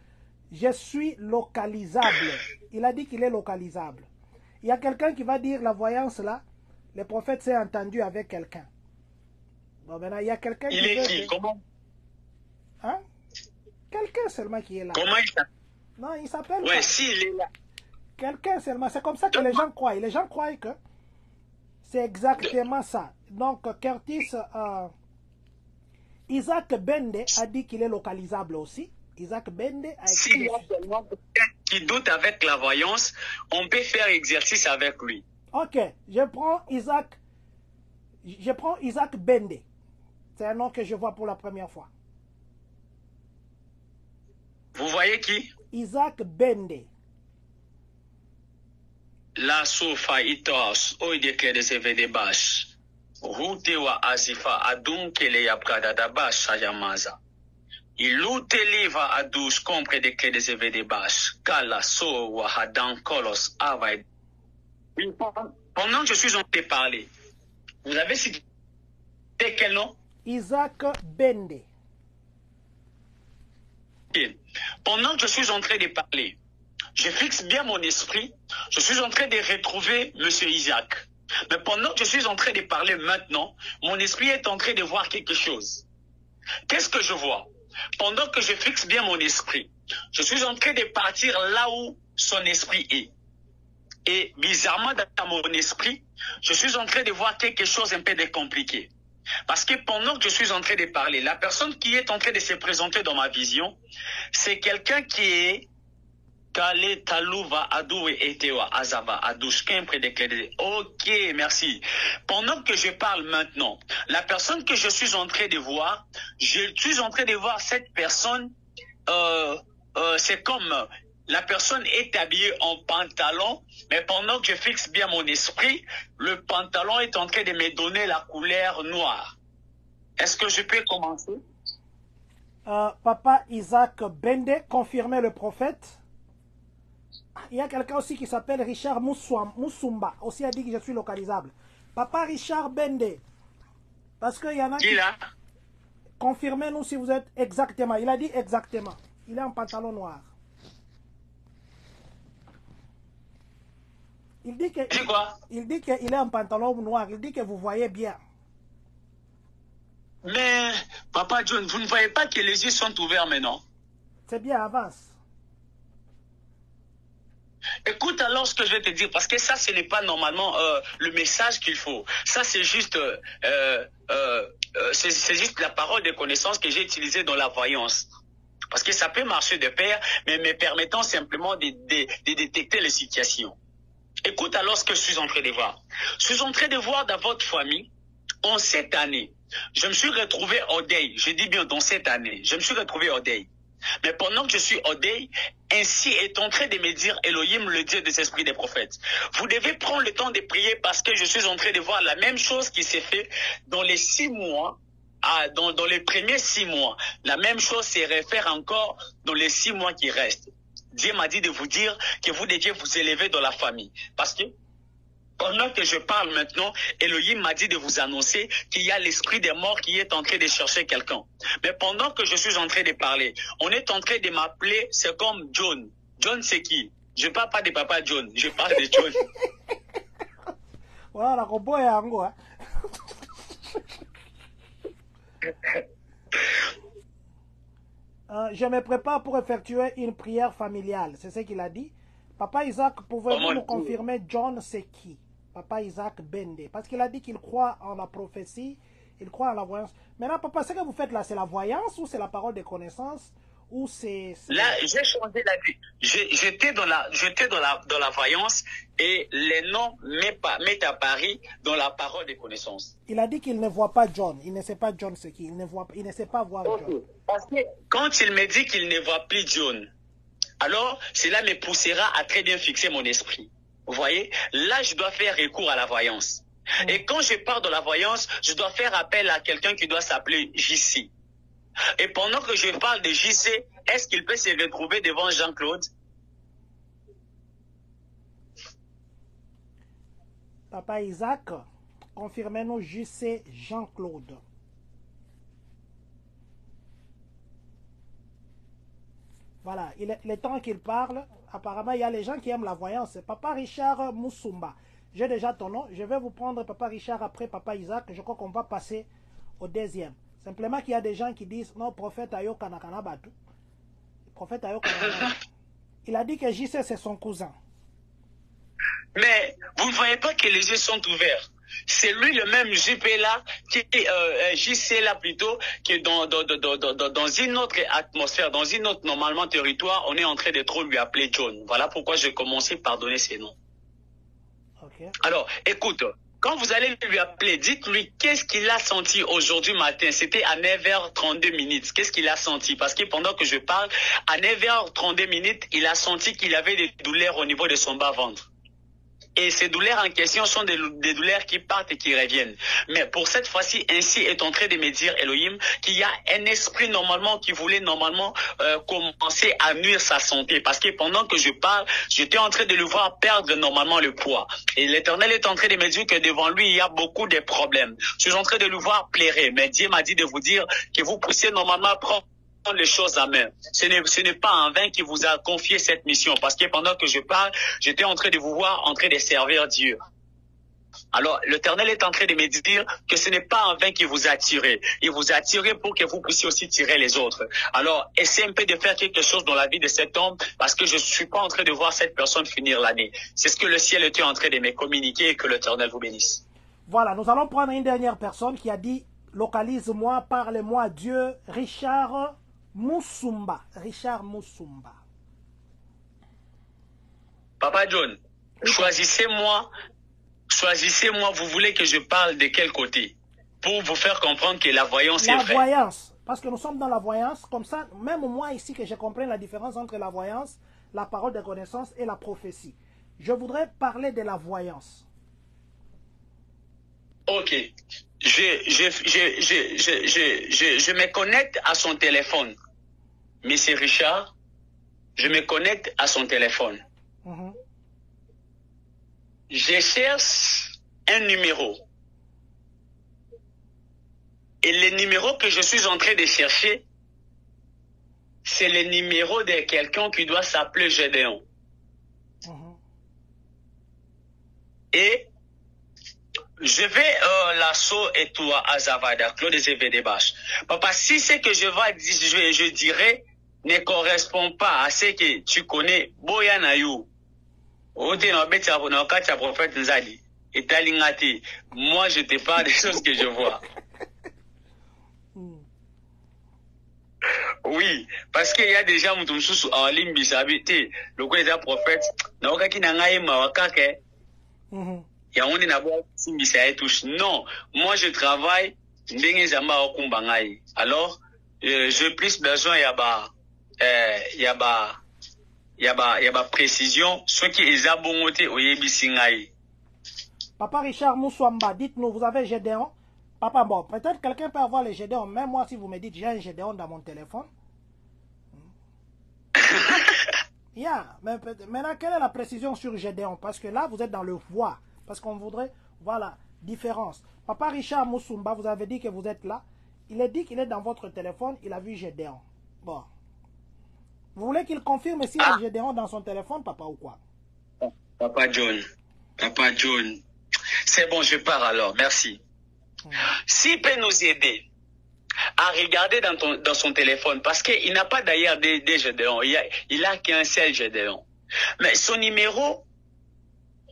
je suis localisable. Il a dit qu'il est localisable. Il y a quelqu'un qui va dire la voyance là, le prophète s'est entendu avec quelqu'un. Bon, maintenant, il y a quelqu'un qui... Il est qui? Comment? Hein? Quelqu'un seulement qui est là. Comment il s'appelle? Non, il s'appelle Ouais, pas. si, il est là. Quelqu'un seulement. C'est comme ça que les gens croient. Les gens croient que c'est exactement ça. Donc, Curtis... Isaac Bende a dit qu'il est localisable aussi. Isaac Bende a écrit... S'il y a seulement quelqu'un qui doute avec la voyance, on peut faire exercice avec lui. Ok, je prends Isaac Bende. C'est un nom que je vois pour la première fois. Vous voyez qui? Isaac Bende. La sofa itos oideke de sevede bash. Rute wa azifa adunkele ya prada da bash ayamaza. Ilute liva adus compre de que de sevede bash. Kala so wa hadan kolos avai. Pendant que je suis en train de parler, vous avez cité quel nom? Isaac Bende. Pendant que je suis en train de parler, je fixe bien mon esprit. Je suis en train de retrouver M. Isaac. Mais pendant que je suis en train de parler maintenant, mon esprit est en train de voir quelque chose. Qu'est-ce que je vois? Pendant que je fixe bien mon esprit, je suis en train de partir là où son esprit est. Et bizarrement, dans mon esprit, je suis en train de voir quelque chose un peu de compliqué. Parce que pendant que je suis en train de parler, la personne qui est en train de se présenter dans ma vision, c'est quelqu'un qui est Kale Talouva Adoué Etewa Azava Adouchkin près des clés. Ok, merci. Pendant que je parle maintenant, la personne que je suis en train de voir, je suis en train de voir cette personne, c'est comme la personne est habillée en pantalon, mais pendant que je fixe bien mon esprit, le pantalon est en train de me donner la couleur noire. Est-ce que je peux commencer? Papa Isaac Bende, confirmez le prophète. Il y a quelqu'un aussi qui s'appelle Richard Moussumba, aussi a dit que je suis localisable. Papa Richard Bende, parce qu'il y en a qui... Confirmez-nous si vous êtes exactement. Il a dit exactement. Il est en pantalon noir. Il dit que... Il dit qu'il est en pantalon noir. Il dit que vous voyez bien. Mais, Papa John, vous ne voyez pas que les yeux sont ouverts maintenant? C'est bien, avance. Écoute alors ce que je vais te dire, parce que ça, ce n'est pas normalement le message qu'il faut. Ça, c'est juste, c'est juste la parole de connaissance que j'ai utilisée dans la voyance. Parce que ça peut marcher de pair, mais me permettant simplement de détecter les situations. Écoute alors ce que je suis en train de voir. Je suis en train de voir dans votre famille, en cette année, je me suis retrouvé au deuil. Je dis bien dans cette année, je me suis retrouvé au deuil. Mais pendant que je suis au deuil, ainsi est en train de me dire Elohim, le Dieu des esprits des prophètes. Vous devez prendre le temps de prier parce que je suis en train de voir la même chose qui s'est fait dans les 6 mois, dans les premiers 6 mois. La même chose se réfère encore dans les 6 mois qui restent. Dieu m'a dit de vous dire que vous deviez vous élever dans la famille. Parce que pendant que je parle maintenant, Elohim m'a dit de vous annoncer qu'il y a l'esprit des morts qui est en train de chercher quelqu'un. Mais pendant que je suis en train de parler, on est en train de m'appeler, c'est comme John. John, c'est qui? Je ne parle pas de Papa John, je parle de John. Voilà, hein. Je me prépare pour effectuer une prière familiale. C'est ce qu'il a dit. Papa Isaac, pouvez-vous nous confirmer John c'est qui? Papa Isaac Bende. Parce qu'il a dit qu'il croit en la prophétie, il croit en la voyance. Maintenant, papa, ce que vous faites là, c'est la voyance ou c'est la parole de connaissance ou c'est... Là, j'ai changé la vie. J'étais dans la voyance et les noms m'est apparu dans la parole de connaissance. Il a dit qu'il ne voit pas John. Il ne sait pas John c'est qui. Il ne sait pas voir John. Parce que quand il me dit qu'il ne voit plus John, alors cela me poussera à très bien fixer mon esprit. Vous voyez, là, je dois faire recours à la voyance. Et quand je pars de la voyance, je dois faire appel à quelqu'un qui doit s'appeler JC. Et pendant que je parle de JC, est-ce qu'il peut se retrouver devant Jean-Claude? Papa Isaac, confirmez-nous JC Jean-Claude. Voilà, le temps qu'il parle, apparemment, il y a les gens qui aiment la voyance. C'est Papa Richard Moussumba. J'ai déjà ton nom. Je vais vous prendre Papa Richard après Papa Isaac. Je crois qu'on va passer au deuxième. Simplement qu'il y a des gens qui disent, non, prophète Ayo Kanakana Batu. Prophète Ayo Kanakana. Il a dit que JC, c'est son cousin. Mais vous ne voyez pas que les yeux sont ouverts. C'est lui le même JP là, JC là plutôt, qui est dans une autre atmosphère, dans une autre normalement territoire, on est en train de trop lui appeler John. Voilà pourquoi j'ai commencé par donner ces noms. Okay. Alors, écoute, Quand vous allez lui appeler, dites-lui qu'est-ce qu'il a senti aujourd'hui matin. C'était à 9h32. Qu'est-ce qu'il a senti? Parce que pendant que je parle, à 9h32, il a senti qu'il avait des douleurs au niveau de son bas-ventre. Et ces douleurs en question sont des douleurs qui partent et qui reviennent. Mais pour cette fois-ci, ainsi est en train de me dire Elohim qu'il y a un esprit normalement qui voulait normalement commencer à nuire sa santé. Parce que pendant que je parle, j'étais en train de le voir perdre normalement le poids. Et l'Éternel est en train de me dire que devant lui, il y a beaucoup de problèmes. Je suis en train de le voir plairer. Mais Dieu m'a dit de vous dire que vous poussez normalement à prendre les choses à main. Ce n'est pas en vain qu'il vous a confié cette mission, parce que pendant que je parle, j'étais en train de vous voir en train de servir Dieu. Alors, l'Éternel est en train de me dire que ce n'est pas en vain qu'il vous a tiré. Il vous a tiré pour que vous puissiez aussi tirer les autres. Alors, essayez un peu de faire quelque chose dans la vie de cet homme, parce que je ne suis pas en train de voir cette personne finir l'année. C'est ce que le ciel était en train de me communiquer, et que l'Éternel vous bénisse. Voilà, nous allons prendre une dernière personne qui a dit, localise-moi, parle-moi Dieu, Richard Moussumba. Richard Moussumba. Papa John, choisissez-moi, vous voulez que je parle de quel côté? Pour vous faire comprendre que la voyance est vraie. La voyance, parce que nous sommes dans la voyance, comme ça, même moi ici que je comprends la différence entre la voyance, la parole de connaissance et la prophétie. Je voudrais parler de la voyance. Ok. Je me connecte à son téléphone. Monsieur Richard, je me connecte à son téléphone. Je cherche un numéro. Et le numéro que je suis en train de chercher, c'est le numéro de quelqu'un qui doit s'appeler Gédéon. Et je vais l'assaut et toi à Zavada, Claude Zévédébache. Papa, si c'est que je dirais ne correspond pas à ce que tu connais, Boya Nayou, prophète Nzali, et Talingati, moi je te parle des choses que je vois. Oui, parce qu'il y a déjà mon sous en ligne, bisabité, le quoi est prophète, n'a aucun qui n'a pas eu non, moi je travaille alors j'ai plus besoin y a précision ce qui est abongoté au yebisingai. Papa Richard Moussouamba, dites-nous, vous avez Gédéon? Papa, bon, peut-être quelqu'un peut avoir les Gédéons, même moi si vous me dites j'ai un Gédéon dans mon téléphone. Yeah, mais maintenant quelle est la précision sur Gédéon? Parce que là vous êtes dans le voix. Parce qu'on voudrait, voilà, différence. Papa Richard Moussumba, vous avez dit que vous êtes là. Il a dit qu'il est dans votre téléphone, il a vu Gédéon. Bon. Vous voulez qu'il confirme s'il y a Gédéon dans son téléphone, papa, ou quoi? Papa John. C'est bon, je pars alors, merci. S'il peut nous aider à regarder dans son téléphone, parce qu'il n'a pas d'ailleurs des Gédéons, il a qu'un seul Gédéon. Mais son numéro...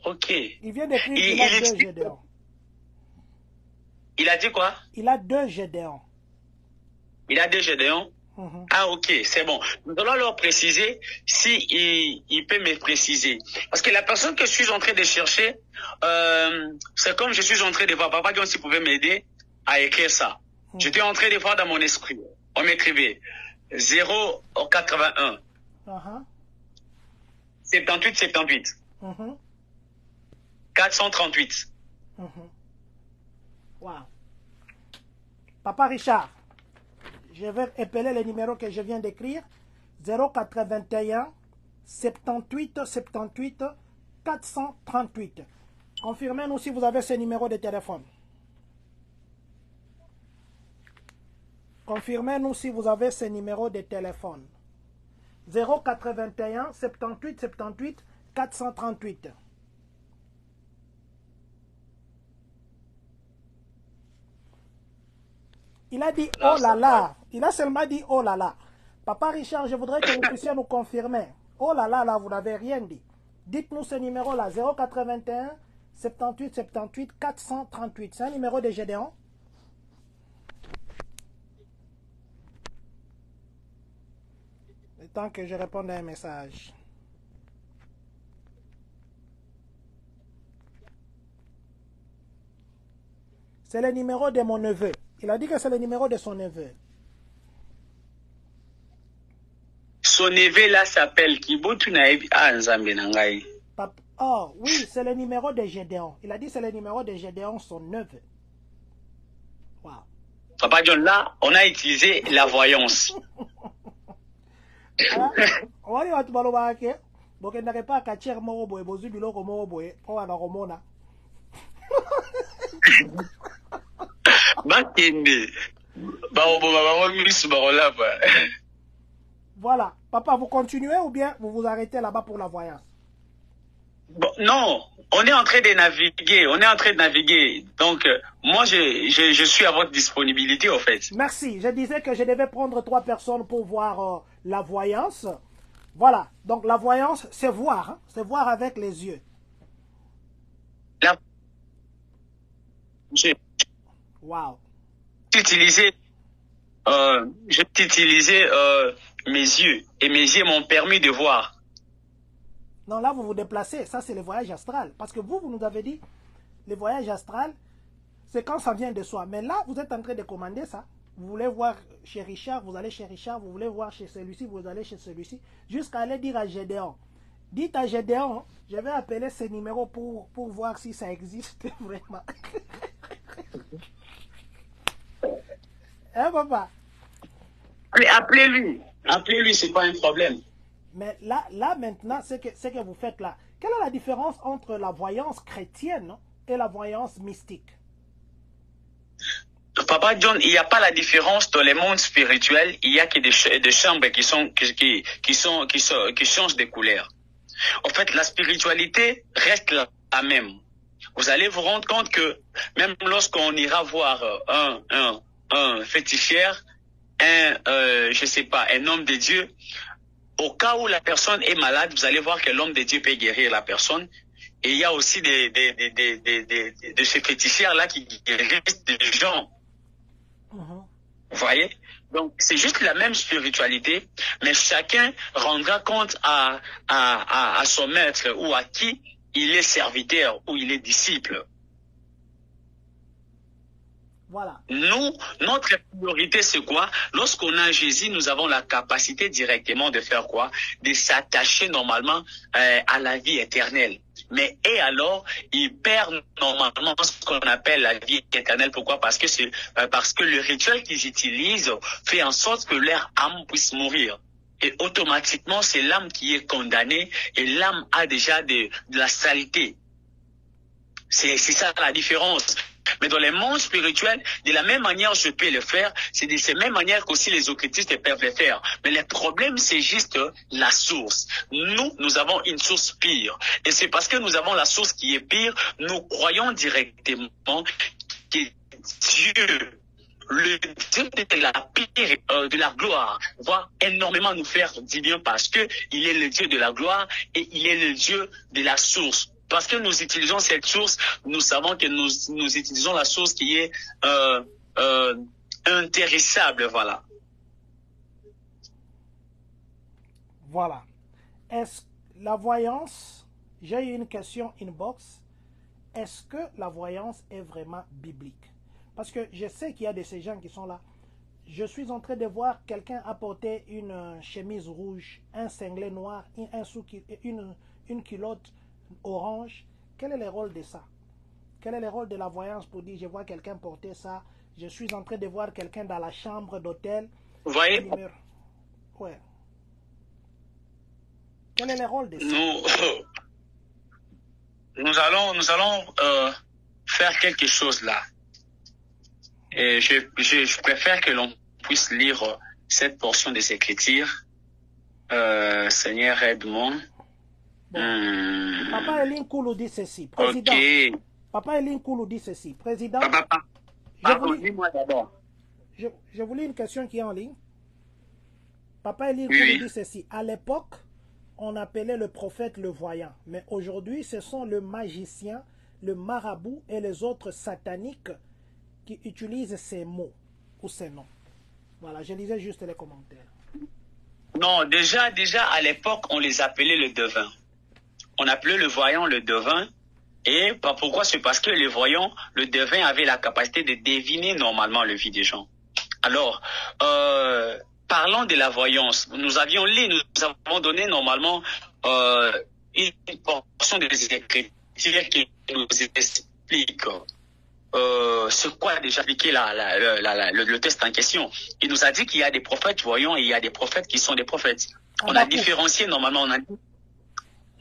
Ok. Il vient d'écrire qu'il a deux Gédéons. Il a dit quoi? Il a deux Gédéons. Il a deux Gédéons? Ah, ok, c'est bon. Nous allons leur préciser si il peut me préciser. Parce que la personne que je suis en train de chercher, c'est comme je suis en train de voir. Papa John, s'il pouvait m'aider à écrire ça. J'étais en train de voir dans mon esprit. On m'écrivait 081 78 438. Wow. Papa Richard, je vais épeler le numéro que je viens d'écrire. 081 78 78 438. Confirmez-nous si vous avez ce numéro de téléphone. Confirmez-nous si vous avez ce numéro de téléphone. 081 78 78 438. Il a dit oh là là. Il a seulement dit oh là là. Papa Richard, je voudrais que vous puissiez nous confirmer. Oh là là, là, vous n'avez rien dit. Dites-nous ce numéro-là. 081 78 78 438. C'est un numéro de Gédéon? Le temps que je réponde à un message. C'est le numéro de mon neveu. Il a dit que c'est le numéro de son neveu. Son neveu là s'appelle Kibotu Naebi. Ah, Nzambe Nangai. Oh, oui, c'est le numéro de Gédéon. Il a dit c'est le numéro de Gédéon, son neveu. Wow. Papa John, là, on a utilisé la voyance. On va dire que vous n'avez pas qu'à tirer mon boy, vous avez biloko mon boy, on va romona. Voilà. Papa, vous continuez ou bien vous vous arrêtez là-bas pour la voyance? Bon, non, on est en train de naviguer. On est en train de naviguer. Donc, moi, je suis à votre disponibilité, en fait. Merci. Je disais que je devais prendre 3 personnes pour voir la voyance. Voilà. Donc, la voyance, c'est voir. Hein? C'est voir avec les yeux. Wow. J'ai utilisé mes yeux. Et mes yeux m'ont permis de voir. Non, là, vous vous déplacez. Ça, c'est le voyage astral. Parce que vous nous avez dit, le voyage astral, c'est quand ça vient de soi. Mais là, vous êtes en train de commander ça. Vous voulez voir chez Richard, vous allez chez Richard. Vous voulez voir chez celui-ci, vous allez chez celui-ci. Jusqu'à aller dire à Gédéon. Dites à Gédéon, je vais appeler ce numéro pour voir si ça existe vraiment. Hein, papa? Appelez-lui. Appelez-lui, c'est pas un problème. Mais là maintenant, ce que vous faites là, quelle est la différence entre la voyance chrétienne et la voyance mystique? Papa John, il n'y a pas la différence dans les mondes spirituels. Il y a que des chambres qui changent de couleur. En fait, la spiritualité reste la même. Vous allez vous rendre compte que même lorsqu'on ira voir un féticheur, je sais pas, un homme de Dieu, au cas où la personne est malade, vous allez voir que l'homme de Dieu peut guérir la personne. Et il y a aussi de ces féticheurs-là qui guérissent des gens. Vous voyez? Donc, c'est juste la même spiritualité, mais chacun rendra compte à son maître ou à qui il est serviteur ou il est disciple. Voilà. Nous, notre priorité, c'est quoi? Lorsqu'on a Jésus, nous avons la capacité directement de faire quoi? De s'attacher normalement à la vie éternelle. Mais et alors, ils perdent normalement ce qu'on appelle la vie éternelle. Pourquoi? Parce que le rituel qu'ils utilisent fait en sorte que leur âme puisse mourir. Et automatiquement, c'est l'âme qui est condamnée et l'âme a déjà de la saleté. C'est ça la différence. Mais dans les mondes spirituels, de la même manière je peux le faire, c'est de cette même manière qu'aussi les occultistes peuvent le faire. Mais le problème, c'est juste la source. Nous avons une source pire. Et c'est parce que nous avons la source qui est pire, nous croyons directement que Dieu, le Dieu de la pire, de la gloire, va énormément nous faire du bien parce que il est le Dieu de la gloire et il est le Dieu de la source. Parce que nous utilisons cette source, nous savons que nous utilisons la source qui est intéressable, voilà. Voilà. Est-ce la voyance, j'ai eu une question inbox, est-ce que la voyance est vraiment biblique? Parce que je sais qu'il y a de ces gens qui sont là. Je suis en train de voir quelqu'un apporter une chemise rouge, un singlet noir, une culotte orange. Quel est le rôle de ça? Quel est le rôle de la voyance pour dire je vois quelqu'un porter ça? Je suis en train de voir quelqu'un dans la chambre d'hôtel. Vous voyez? Ouais. Quel est le rôle de ça? Nous allons faire quelque chose là. Et je préfère que l'on puisse lire cette portion des Écritures. Seigneur, aide-moi. Bon. Papa Elin Koulou dit ceci. Président. Okay. Papa Elin Koulou dit ceci. Président. Dis-moi d'abord. Je vous lis une question qui est en ligne. Papa Elin Koulou dit ceci. À l'époque, on appelait le prophète le voyant. Mais aujourd'hui, ce sont le magicien, le marabout et les autres sataniques qui utilisent ces mots ou ces noms. Voilà, je lisais juste les commentaires. Non, déjà à l'époque, on les appelait le devin. On appelait le voyant le devin. Et pourquoi? C'est parce que les voyants, le devin avait la capacité de deviner normalement le vie des gens. Alors, parlant de la voyance, nous avions lu, nous avons donné normalement une portion des Écritures qui nous explique ce qu'a déjà appliqué le test en question. Il nous a dit qu'il y a des prophètes voyants et il y a des prophètes qui sont des prophètes. On a différencié normalement, on a dit.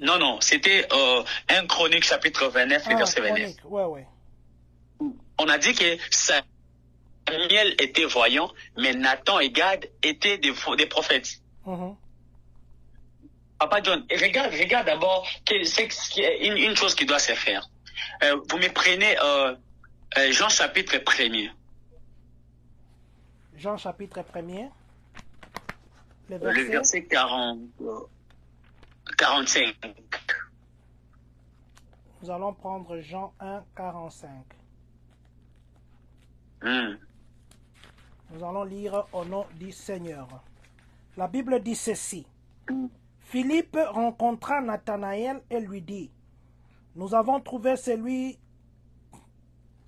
Non, c'était 1 Chronique chapitre 29, verset 29. Ouais. On a dit que Samuel était voyant, mais Nathan et Gad étaient des prophètes. Papa John, regarde d'abord une chose qui doit se faire. Vous me prenez Jean chapitre 1er. Jean chapitre 1er. Le verset 45. Nous allons prendre Jean 1, 45. Nous allons lire au nom du Seigneur. La Bible dit ceci. Philippe rencontra Nathanaël et lui dit, nous avons trouvé celui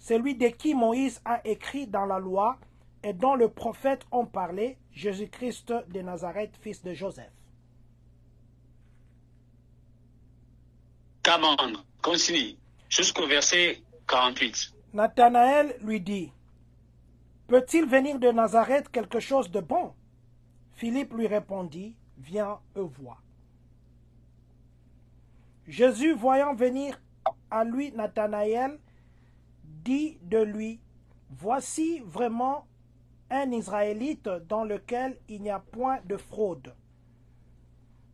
de qui Moïse a écrit dans la loi et dont le prophète ont parlé, Jésus-Christ de Nazareth, fils de Joseph. Continue, jusqu'au verset 48. Nathanaël lui dit, peut-il venir de Nazareth quelque chose de bon? Philippe lui répondit, viens et vois. Jésus, voyant venir à lui Nathanaël, dit de lui, voici vraiment un Israélite dans lequel il n'y a point de fraude.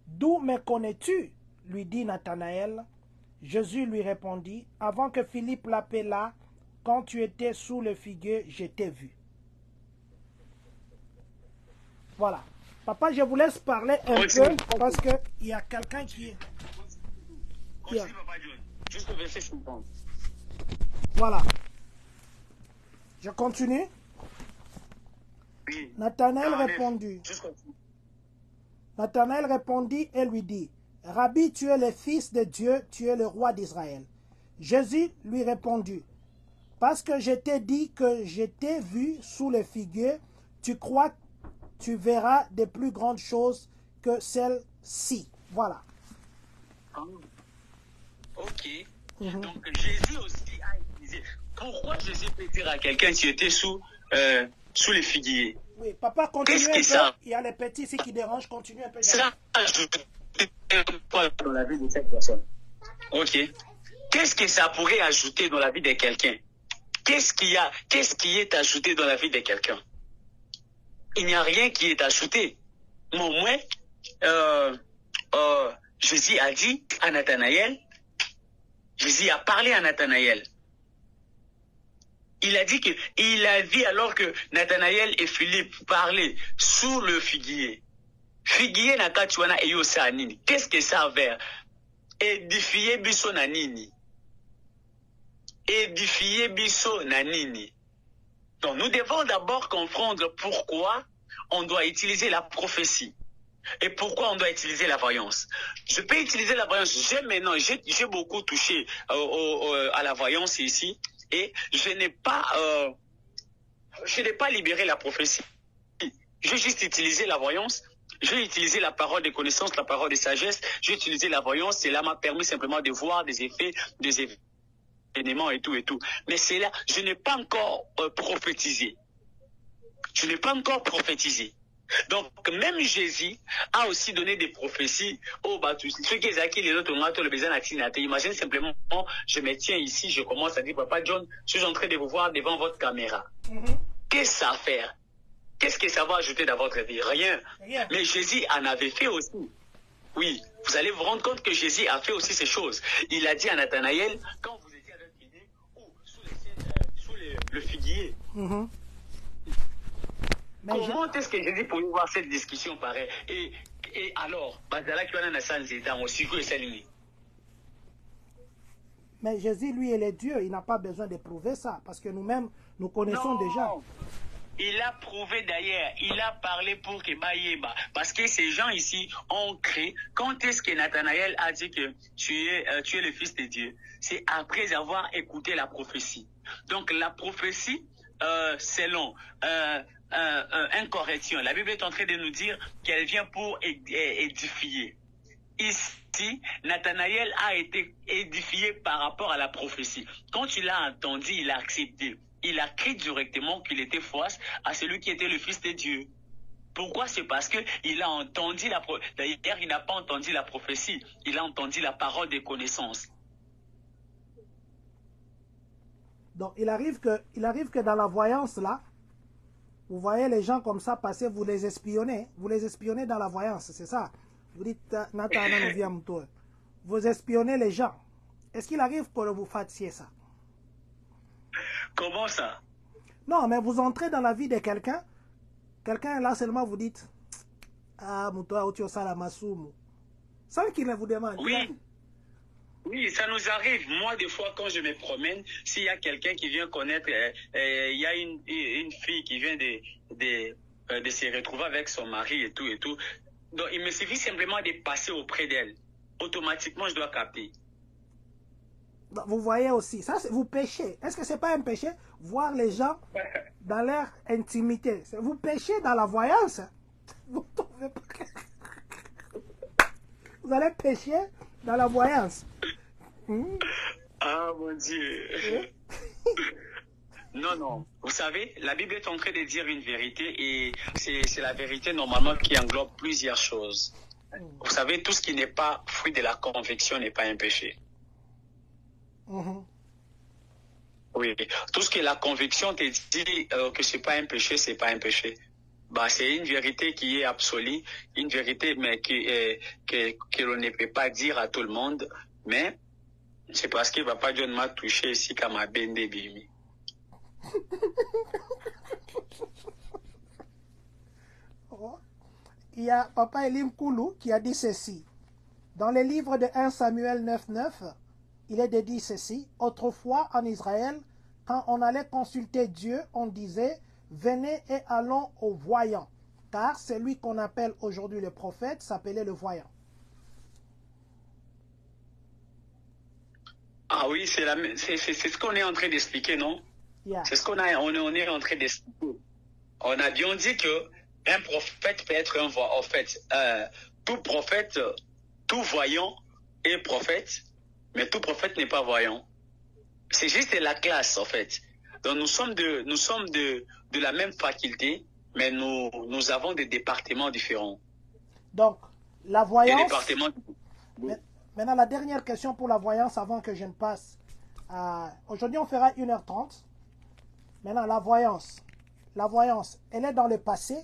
D'où me connais-tu? Lui dit Nathanaël. Jésus lui répondit, avant que Philippe l'appelât, quand tu étais sous le figuier, je t'ai vu. Voilà. Papa, je vous laisse parler un peu parce qu'il y a quelqu'un qui est... Juste le verset 50. Voilà. Je continue. Oui. Nathanaël répondit et lui dit, Rabbi, tu es le Fils de Dieu, tu es le roi d'Israël. Jésus lui répondit, parce que je t'ai dit que je t'ai vu sous le figuier, tu crois, tu verras de plus grandes choses que celles-ci. Voilà. Ok. Donc Jésus aussi a utilisé. Pourquoi Jésus peut dire à quelqu'un tu étais sous les figuiers? Oui, papa, continue un peu. Ça? Il y a les petits ici qui dérangent, continue un peu. Ça ajoute dans la vie de cette personne. Ok. Qu'est-ce que ça pourrait ajouter dans la vie de quelqu'un? Qu'est-ce qui est ajouté dans la vie de quelqu'un? Il n'y a rien qui est ajouté. Mais au moins, Jésus a dit à Nathanaël, Jésus a parlé à Nathanaël. Il a dit qu'il a vu alors que Nathanaël et Philippe parlaient sous le figuier. Figuier na katuana eyo sa nini. Qu'est-ce que ça veut dire? Édifier biso na nini. Édifier biso na nini. Donc nous devons d'abord comprendre pourquoi on doit utiliser la prophétie. Et pourquoi on doit utiliser la voyance? Je peux utiliser la voyance. J'ai beaucoup touché à la voyance ici. Et je n'ai pas libéré la prophétie. J'ai juste utilisé la voyance. J'ai utilisé la parole de connaissance, la parole de sagesse. J'ai utilisé la voyance. Cela m'a permis simplement de voir des effets, des événements et tout et tout. Mais c'est là, je n'ai pas encore prophétisé. Je n'ai pas encore prophétisé. Donc, même Jésus a aussi donné des prophéties aux Batus. Ceux qui ont les autres le besoin d'accidenter. Imagine simplement, je me tiens ici, je commence à dire, Papa John, je suis en train de vous voir devant votre caméra. Qu'est-ce que ça va faire? Qu'est-ce que ça va ajouter dans votre vie? Rien. Mais Jésus en avait fait aussi. Oui, vous allez vous rendre compte que Jésus a fait aussi ces choses. Il a dit à Nathanaël, quand vous étiez avec l'idée, sous le figuier, comment est-ce que Jésus pouvait voir cette discussion pareille? Et alors, mais Jésus, lui, il est Dieu. Il n'a pas besoin de prouver ça. Parce que nous-mêmes, nous connaissons déjà. Il a prouvé d'ailleurs, il a parlé pour que Bayeba. Parce que ces gens ici ont créé. Quand est-ce que Nathanaël a dit que tu es le Fils de Dieu? C'est après avoir écouté la prophétie. Donc la prophétie, selon une correction, la Bible est en train de nous dire qu'elle vient pour édifier. Ici, Nathanaël a été édifié par rapport à la prophétie. Quand il a entendu, il a accepté. Il a cru directement qu'il était face à celui qui était le Fils de Dieu. Pourquoi? C'est parce qu'il a entendu la prophétie. D'ailleurs, il n'a pas entendu la prophétie. Il a entendu la parole des connaissances. Donc, il arrive que dans la voyance, là, vous voyez les gens comme ça passer, vous les espionnez dans la voyance, c'est ça. Vous dites, vous espionnez les gens. Est-ce qu'il arrive que vous fassiez ça? Comment ça? Non, mais vous entrez dans la vie de quelqu'un là seulement vous dites, ah, Moutoua, Otio Salamasumu, sans qu'il ne vous demande. Oui. Oui, ça nous arrive. Moi, des fois, quand je me promène, s'il y a quelqu'un qui vient connaître, il y a une fille qui vient de se retrouver avec son mari et tout. Donc, il me suffit simplement de passer auprès d'elle. Automatiquement, je dois capter. Vous voyez aussi, ça, vous péchez. Est-ce que ce n'est pas un péché? Voir les gens dans leur intimité. Vous péchez dans la voyance. Vous trouvez pas? Vous allez pécher dans la voyance. Ah, mon Dieu. Non. Vous savez, la Bible est en train de dire une vérité et c'est la vérité normalement qui englobe plusieurs choses. Vous savez, tout ce qui n'est pas fruit de la conviction n'est pas un péché. Oui, tout ce que la conviction te dit que c'est pas un péché, c'est pas un péché. Bah, c'est une vérité qui est absolue, une vérité mais que l'on ne peut pas dire à tout le monde, mais c'est parce que Papa John m'a touché ici comme un bende bimi. Il y a Papa Elim Koulou qui a dit ceci. Dans le livre de 1 Samuel 9:9, il est dit ceci. Autrefois en Israël, quand on allait consulter Dieu, on disait, venez et allons au voyant. Car celui qu'on appelle aujourd'hui le prophète s'appelait le voyant. Ah oui, c'est ce qu'on est en train d'expliquer, non? Yeah. C'est ce qu'on est en train d'expliquer. On a bien dit que un prophète peut être un voyant. En fait, tout prophète, tout voyant est prophète, mais tout prophète n'est pas voyant. C'est juste la classe, en fait. Donc nous sommes de la même faculté, mais nous avons des départements différents. Donc, la voyance... Des départements... Maintenant, la dernière question pour la voyance avant que je ne passe. Aujourd'hui, on fera 1h30. Maintenant, la voyance, elle est dans le passé,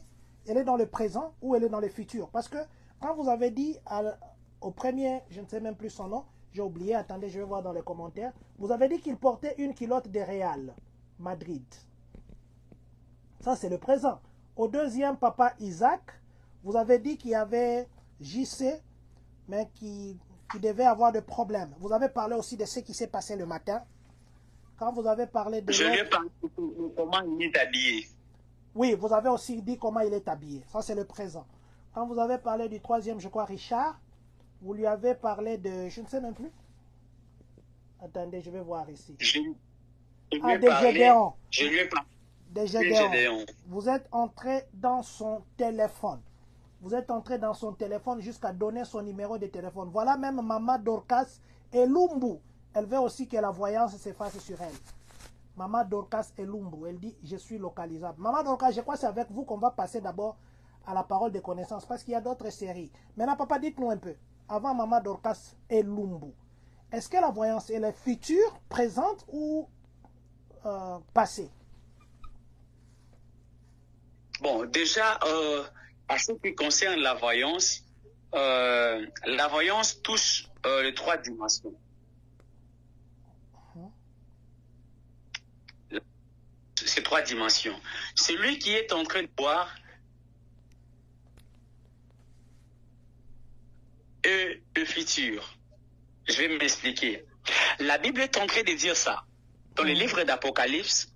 elle est dans le présent ou elle est dans le futur? Parce que quand vous avez dit au premier, je ne sais même plus son nom, j'ai oublié, attendez, je vais voir dans les commentaires. Vous avez dit qu'il portait une culotte de Real Madrid. Ça, c'est le présent. Au deuxième, Papa Isaac, vous avez dit qu'il y avait JC, mais qui devait avoir des problèmes. Vous avez parlé aussi de ce qui s'est passé le matin. Quand vous avez parlé de... Je lui ai parlé de comment il est habillé. Oui, vous avez aussi dit comment il est habillé. Ça, c'est le présent. Quand vous avez parlé du troisième, je crois, Richard, vous lui avez parlé de... Je ne sais même plus. Attendez, je vais voir ici. Je lui ai des Gédéons. Je lui ai parlé. Des Gédéons. Vous êtes entré dans son téléphone. Vous êtes entré dans son téléphone jusqu'à donner son numéro de téléphone. Voilà même Maman Dorcas et Lumbu. Elle veut aussi que la voyance s'efface sur elle. Maman Dorcas et Lumbu. Elle dit, je suis localisable. Maman Dorcas, je crois que c'est avec vous qu'on va passer d'abord à la parole de connaissance. Parce qu'il y a d'autres séries. Maintenant, papa, dites-nous un peu. Avant Maman Dorcas et Lumbu. Est-ce que la voyance, elle est future, présente ou passée? Bon, déjà... à ce qui concerne la voyance touche les 3 dimensions. Ces 3 dimensions. Celui qui est en train de voir est le futur. Je vais m'expliquer. La Bible est en train de dire ça. Dans les livres d'Apocalypse,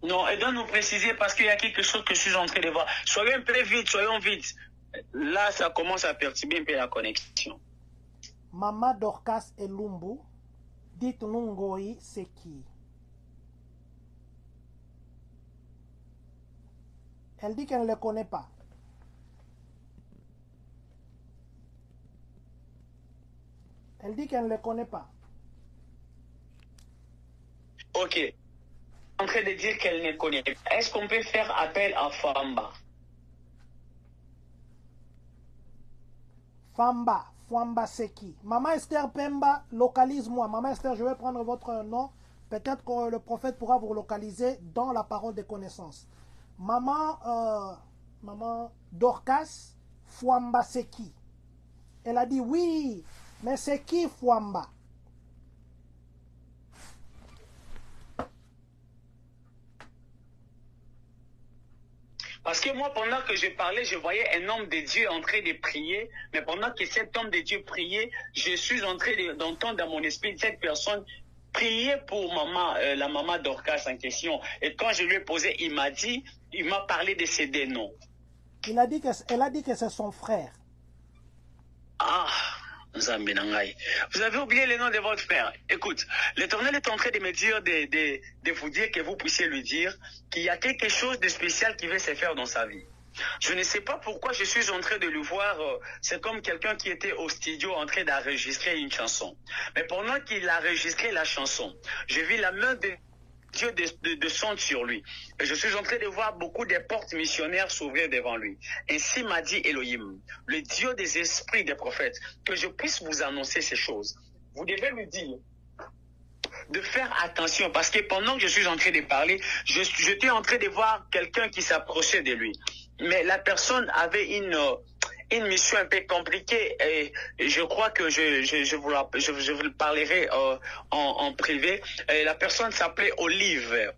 Non, elle doit nous préciser parce qu'il y a quelque chose que je suis en train de voir. Soyons un peu vite, soyons vite. Là, ça commence à perturber un peu la connexion. Maman Dorcas et Lumbu, dites-nous Ngoyi, c'est qui? Elle dit qu'elle ne le connaît pas. Elle dit qu'elle ne le connaît pas. Ok. En train de dire qu'elle ne connaît pas. Est-ce qu'on peut faire appel à Famba? Famba c'est qui? Maman Esther Pemba, localise-moi. Maman Esther, je vais prendre votre nom. Peut-être que le prophète pourra vous localiser dans la parole des connaissances. Maman Dorcas, Famba c'est qui? Elle a dit oui, mais c'est qui Famba? Parce que moi, pendant que je parlais, je voyais un homme de Dieu en train de prier. Mais pendant que cet homme de Dieu priait, je suis en train d'entendre dans mon esprit cette personne prier pour maman, la maman Dorcas en question. Et quand je lui ai posé, il m'a parlé de ces deux noms. Elle a dit que c'est son frère. Ah, vous avez oublié le nom de votre frère. Écoute, l'Éternel est en train de me dire, de vous dire que vous puissiez lui dire qu'il y a quelque chose de spécial qui va se faire dans sa vie. Je ne sais pas pourquoi je suis en train de le voir. C'est comme quelqu'un qui était au studio en train d'enregistrer une chanson. Mais pendant qu'il a enregistré la chanson, j'ai vu la main de Dieu de son sur lui. Et je suis en train de voir beaucoup de portes missionnaires s'ouvrir devant lui. Ainsi m'a dit Elohim, le Dieu des esprits des prophètes, que je puisse vous annoncer ces choses. Vous devez lui dire de faire attention, parce que pendant que je suis en train de parler, j'étais en train de voir quelqu'un qui s'approchait de lui. Mais la personne avait une mission un peu compliquée et je crois que je vous le parlerai en privé. Et la personne s'appelait Olive.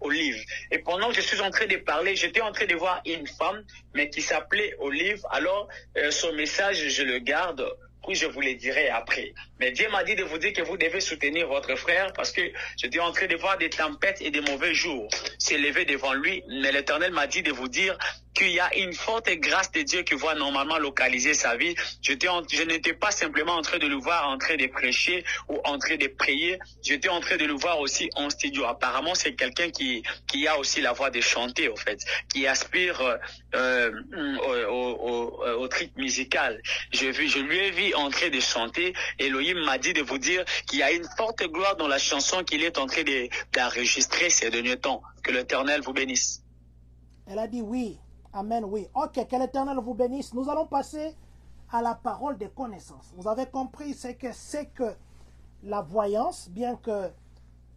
Et pendant que je suis en train de parler, j'étais en train de voir une femme, mais qui s'appelait Olive. Alors, son message, je le garde. Puis je vous le dirai après. Mais Dieu m'a dit de vous dire que vous devez soutenir votre frère parce que j'étais en train de voir des tempêtes et des mauvais jours s'élever devant lui. Mais l'Éternel m'a dit de vous dire qu'il y a une forte grâce de Dieu qui va normalement localiser sa vie. Je n'étais pas simplement en train de le voir en train de prêcher ou en train de prier. J'étais en train de le voir aussi en studio. Apparemment, c'est quelqu'un qui a aussi la voix de chanter, en fait, qui aspire au truc musical. Je lui ai vu en train de chanter. Elohim m'a dit de vous dire qu'il y a une forte gloire dans la chanson qu'il est en train d'enregistrer ces derniers temps. Que l'Éternel vous bénisse. Elle a dit oui. Amen, oui. Ok, que l'Éternel vous bénisse. Nous allons passer à la parole des connaissances. Vous avez compris, c'est que la voyance, bien que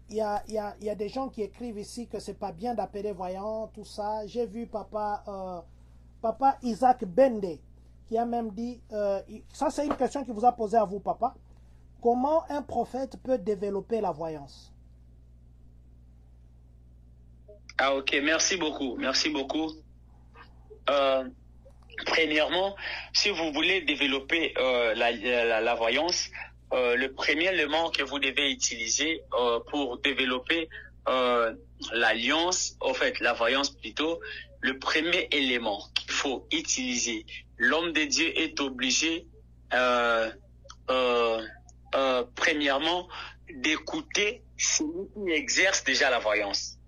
il y a des gens qui écrivent ici que c'est pas bien d'appeler voyant, tout ça. J'ai vu papa Isaac Bende qui a même dit, ça c'est une question qui vous a posé à vous, papa. Comment un prophète peut développer la voyance? Ah ok, merci beaucoup, merci beaucoup. Premièrement, si vous voulez développer la voyance, le premier élément que vous devez utiliser pour développer l'alliance, en fait la voyance plutôt, le premier élément qu'il faut utiliser, l'homme de Dieu est obligé premièrement d'écouter celui qui exerce déjà la voyance.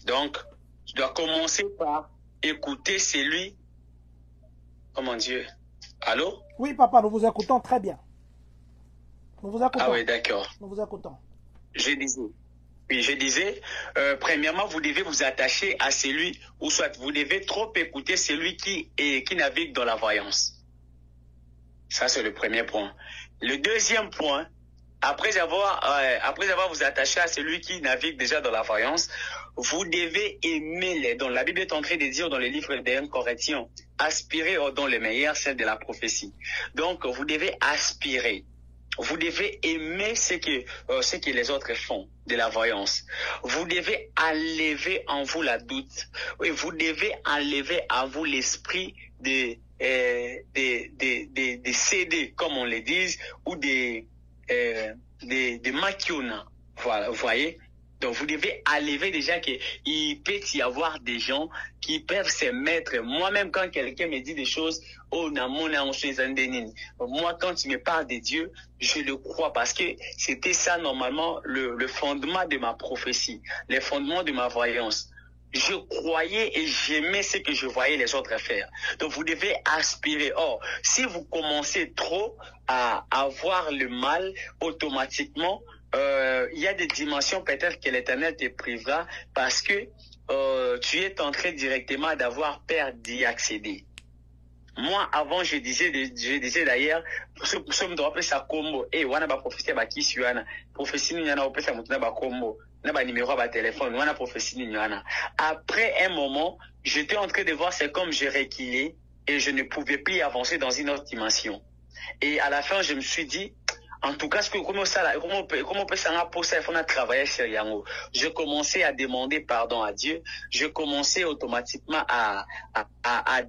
Donc, tu dois commencer par écouter celui... Comment Dieu? Allô? Oui, papa, nous vous écoutons très bien. Nous vous écoutons. Ah oui, d'accord. Nous vous écoutons. Je disais, premièrement, vous devez vous attacher à celui, ou soit vous devez trop écouter celui qui navigue dans la voyance. Ça, c'est le premier point. Le deuxième point, après avoir vous attaché à celui qui navigue déjà dans la voyance, vous devez aimer les dons. La Bible est en train de dire dans le livre des Corinthiens, aspirer aux dons les meilleurs, celle de la prophétie. Donc, vous devez aspirer. Vous devez aimer ce que les autres font de la voyance. Vous devez enlever en vous la doute. Et vous devez enlever en vous l'esprit de céder, comme on le dit, ou des maquiona. Voilà, vous voyez. Donc, vous devez enlever déjà qu'il peut y avoir des gens qui peuvent se mettre. Moi-même, quand quelqu'un me dit des choses, oh, moi, quand tu me parles de Dieu, je le crois parce que c'était ça, normalement, le fondement de ma prophétie, le fondement de ma voyance. Je croyais et j'aimais ce que je voyais les autres faire. Donc, vous devez aspirer. Or, si vous commencez trop à avoir le mal, automatiquement, il y a des dimensions peut-être que l'Éternel te privera parce que tu es en train directement d'avoir peur d'y accéder. Moi, avant, je disais d'ailleurs, ce me rappelle ça combo. Et on a pas prophétie à qui sur Anna. Prophétie, nous y en a opé ça monte na combo. Na ba numéro ba téléphone. On a prophétie nous y en a. Après un moment, j'étais en train de voir c'est comme j'ai reculé et je ne pouvais plus avancer dans une autre dimension. Et à la fin, je me suis dit, en tout cas, comment on peut s'en apposer, il faut travailler sur Yango. Je commençais à demander pardon à Dieu. Je commençais automatiquement à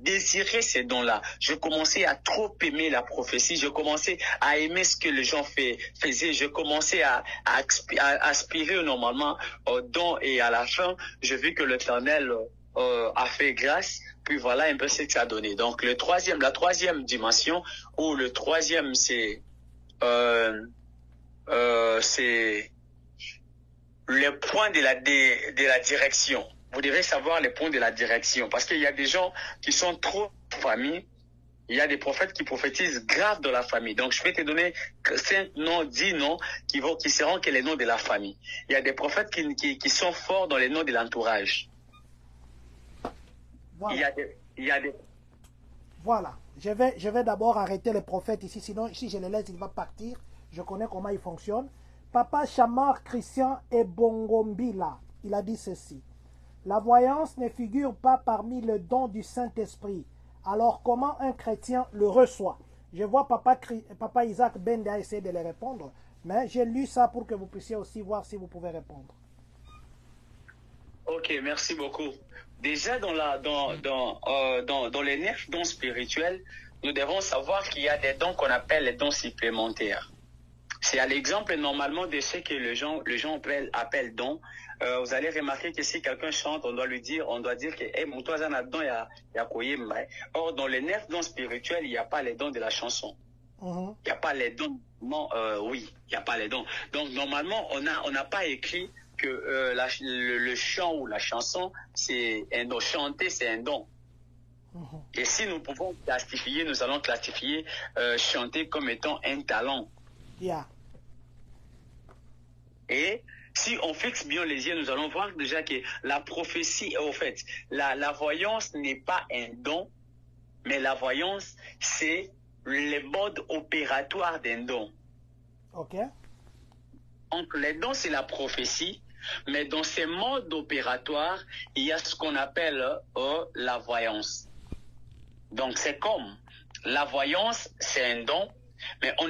désirer ces dons-là. Je commençais à trop aimer la prophétie. Je commençais à aimer ce que les gens faisaient. Je commençais à aspirer normalement aux dons. Et à la fin, je vis que l'Éternel a fait grâce. Puis voilà un peu ce que ça a donné. Donc la troisième dimension, ou le troisième, c'est le point de la direction. Vous devez savoir les points de la direction. Parce qu'il y a des gens qui sont trop famille. Il y a des prophètes qui prophétisent grave dans la famille. Donc, je vais te donner 5 noms, 10 noms qui seront que les noms de la famille. Il y a des prophètes qui sont forts dans les noms de l'entourage. Voilà. Voilà. Je vais d'abord arrêter les prophètes ici. Sinon, si je les laisse, il va partir. Je connais comment ils fonctionnent. Papa Chamar Christian Ebongombila, il a dit ceci. La voyance ne figure pas parmi le don du Saint-Esprit. Alors, comment un chrétien le reçoit? Je vois Papa Isaac Bende a essayé de les répondre. Mais j'ai lu ça pour que vous puissiez aussi voir si vous pouvez répondre. Ok, merci beaucoup. Déjà, dans les 9 dons spirituels, nous devons savoir qu'il y a des dons qu'on appelle les dons supplémentaires. C'est à l'exemple normalement de ce que les gens appellent dons. Vous allez remarquer que si quelqu'un chante, on doit dire que hey, mon toit a don, il y a quoi. Or, dans les 9 dons spirituels, il n'y a pas les dons de la chanson. Il n'y a pas les dons. Non, oui, il n'y a pas les dons. Donc, normalement, on n'a pas écrit que le chant ou la chanson, c'est un don. Chanter, c'est un don. Et si nous pouvons classifier, nous allons classifier chanter comme étant un talent. Yeah. Et si on fixe bien les yeux, nous allons voir déjà que la prophétie, en fait, la voyance n'est pas un don, mais la voyance, c'est le mode opératoire d'un don. Ok. Donc, les dons, c'est la prophétie, mais dans ces modes opératoires, il y a ce qu'on appelle la voyance. Donc, c'est comme la voyance, c'est un don, mais en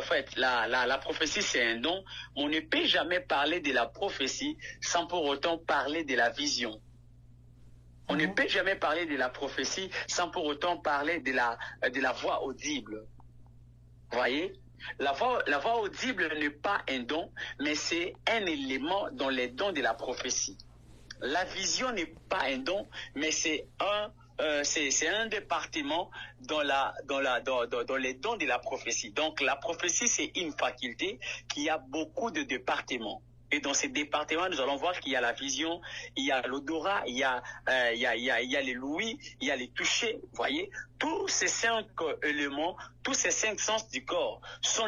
fait, la prophétie, c'est un don. On ne peut jamais parler de la prophétie sans pour autant parler de la vision. On ne peut jamais parler de la prophétie sans pour autant parler de la voix audible. Vous voyez? La voix audible n'est pas un don, mais c'est un élément dans les dons de la prophétie. La vision n'est pas un don, mais c'est un département dans les dons de la prophétie. Donc la prophétie, c'est une faculté qui a beaucoup de départements. Et dans ces départements, nous allons voir qu'il y a la vision, il y a l'odorat, il y a les l'ouïe, il y a les touchés. Vous voyez, tous ces 5 éléments, tous ces 5 sens du corps sont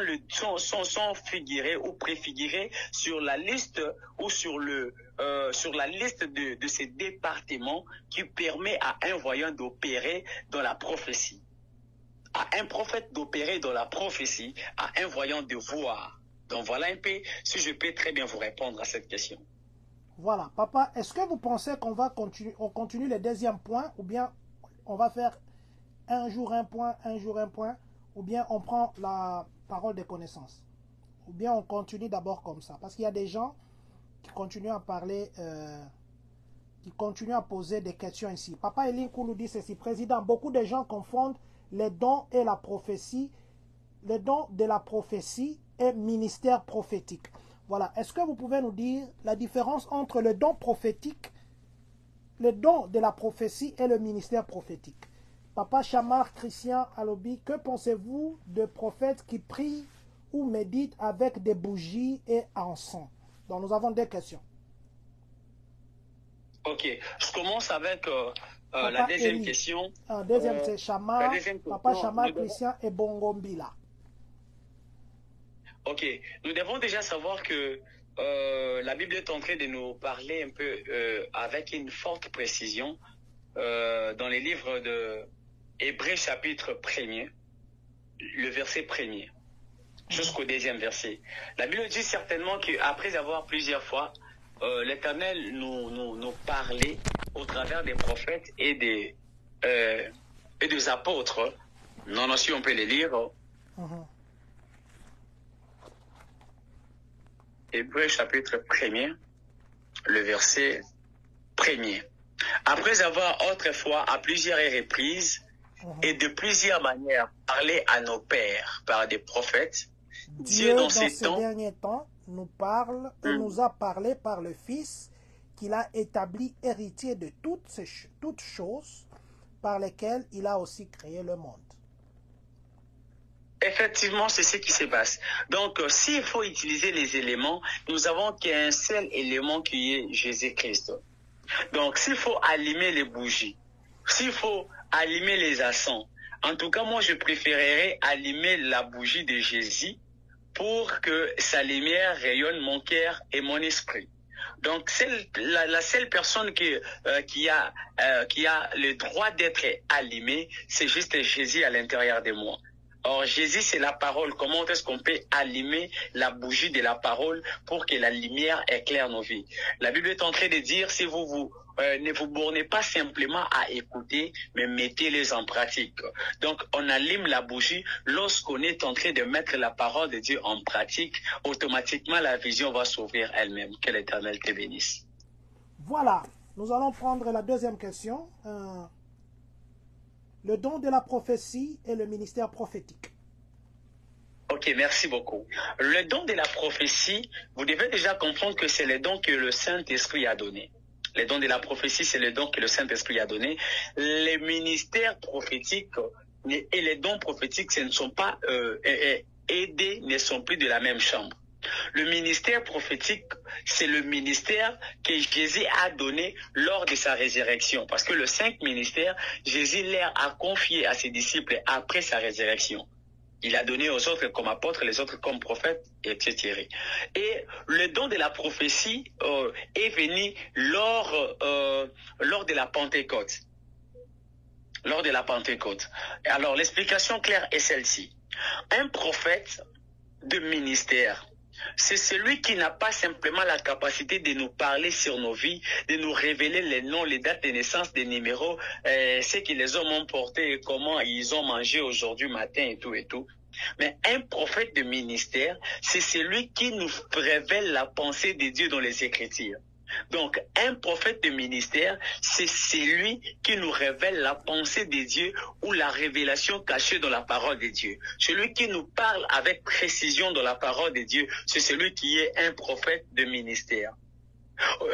figurés ou préfigurés sur la liste ou sur la liste de ces départements qui permet à un voyant d'opérer dans la prophétie, à un prophète d'opérer dans la prophétie, à un voyant de voir. Donc voilà un peu si je peux très bien vous répondre à cette question. Voilà, papa, est-ce que vous pensez qu'on va continue le deuxième point, ou bien on va faire un jour un point, ou bien on prend la parole des connaissances, ou bien on continue d'abord comme ça, parce qu'il y a des gens qui continuent à parler, qui continuent à poser des questions ici. Papa Elin Koulou dit ceci, président, beaucoup de gens confondent les dons et la prophétie, les dons de la prophétie et ministère prophétique. Voilà. Est-ce que vous pouvez nous dire la différence entre le don prophétique, le don de la prophétie et le ministère prophétique? Papa Chamar Christian Alobi, que pensez-vous de prophètes qui prient ou méditent avec des bougies et encens? Donc nous avons des questions. Ok, je commence avec la deuxième Eli. question. Deuxième, c'est Chamar, deuxième question, Papa Chamar Christian et Bongombila. Ok, nous devons déjà savoir que la Bible est en train de nous parler un peu avec une forte précision dans les livres de Hébreux chapitre 1er, le verset 1er, jusqu'au deuxième verset. La Bible dit certainement qu'après avoir plusieurs fois l'Éternel nous parlait au travers des prophètes et des apôtres. Non, si on peut les lire. Hébreux chapitre 1er, le verset 1er. Après avoir autrefois à plusieurs reprises et de plusieurs manières parlé à nos pères par des prophètes, Dieu dans ces derniers temps nous parle et nous a parlé par le Fils qu'il a établi héritier de toutes choses par lesquelles il a aussi créé le monde. Effectivement, c'est ce qui se passe. Donc, s'il faut utiliser les éléments, nous avons qu'un seul élément qui est Jésus-Christ. Donc, s'il faut allumer les bougies, s'il faut allumer les encens, en tout cas, moi, je préférerais allumer la bougie de Jésus pour que sa lumière rayonne mon cœur et mon esprit. Donc, la seule personne qui a le droit d'être allumée, c'est juste Jésus à l'intérieur de moi. Or, Jésus, c'est la parole. Comment est-ce qu'on peut allumer la bougie de la parole pour que la lumière éclaire nos vies? La Bible est en train de dire, si ne vous bornez pas simplement à écouter, mais mettez-les en pratique. Donc, on allume la bougie lorsqu'on est en train de mettre la parole de Dieu en pratique. Automatiquement, la vision va s'ouvrir elle-même. Que l'Éternel te bénisse. Voilà. Nous allons prendre la deuxième question. Le don de la prophétie et le ministère prophétique. Ok, merci beaucoup. Le don de la prophétie, vous devez déjà comprendre que c'est le don que le Saint-Esprit a donné. Le don de la prophétie, c'est le don que le Saint-Esprit a donné. Les ministères prophétiques et les dons prophétiques, ce ne sont pas aidés, ne sont plus de la même chambre. Le ministère prophétique, c'est le ministère que Jésus a donné lors de sa résurrection. Parce que le 5 ministère, Jésus leur a confié à ses disciples après sa résurrection. Il a donné aux autres comme apôtres, les autres comme prophètes, etc. Et le don de la prophétie est venu lors de la Pentecôte. Lors de la Pentecôte. Alors, l'explication claire est celle-ci. Un prophète de ministère, c'est celui qui n'a pas simplement la capacité de nous parler sur nos vies, de nous révéler les noms, les dates de naissance, des numéros, ce que les hommes ont porté, comment ils ont mangé aujourd'hui matin et tout et tout. Mais un prophète de ministère, c'est celui qui nous révèle la pensée de Dieu dans les Écritures. Donc, un prophète de ministère, c'est celui qui nous révèle la pensée de Dieu ou la révélation cachée dans la parole de Dieu. Celui qui nous parle avec précision dans la parole de Dieu, c'est celui qui est un prophète de ministère.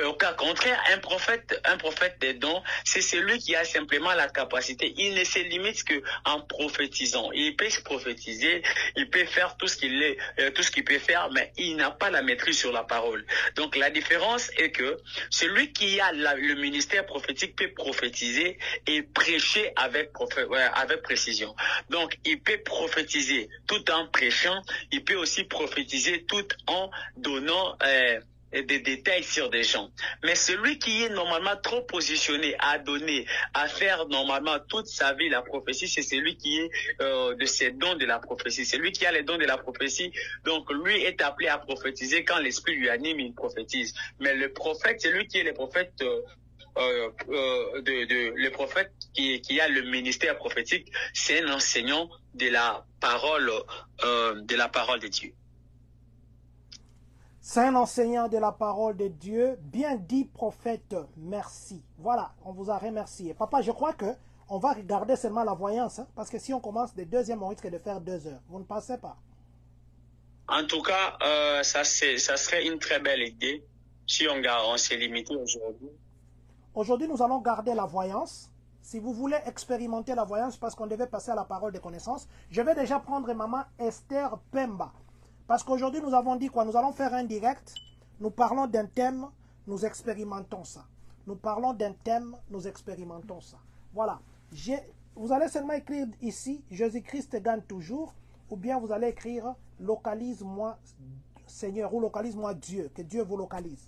Au cas contraire, un prophète des dons, c'est celui qui a simplement la capacité. Il ne se limite qu'en prophétisant. Il peut prophétiser, il peut faire tout ce qu'il peut faire, mais il n'a pas la maîtrise sur la parole. Donc la différence est que celui qui a le ministère prophétique peut prophétiser et prêcher avec précision. Donc il peut prophétiser tout en prêchant, il peut aussi prophétiser tout en donnant des détails sur des gens. Mais celui qui est normalement trop positionné à donner, à faire normalement toute sa vie la prophétie, c'est celui qui est de ces dons de la prophétie. Celui qui a les dons de la prophétie, donc lui est appelé à prophétiser quand l'esprit lui anime, il prophétise. Mais le prophète, c'est lui qui est le prophète le prophète qui a le ministère prophétique, c'est un enseignant de la parole de Dieu. C'est un enseignant de la parole de Dieu. Bien dit, prophète. Merci. Voilà, on vous a remercié. Papa, je crois que on va regarder seulement la voyance. Parce que si on commence de deuxième, on risque de faire 2 heures. Vous ne pensez pas? En tout cas, ça serait une très belle idée si on s'est limité aujourd'hui. Aujourd'hui, nous allons garder la voyance. Si vous voulez expérimenter la voyance, parce qu'on devait passer à la parole de connaissance, je vais déjà prendre maman Esther Pemba. Parce qu'aujourd'hui, nous avons dit quoi? Nous allons faire un direct. Nous parlons d'un thème, nous expérimentons ça. Nous parlons d'un thème, nous expérimentons ça. Voilà. Vous allez seulement écrire ici, Jésus-Christ gagne toujours, ou bien vous allez écrire, localise-moi Seigneur, ou localise-moi Dieu, que Dieu vous localise.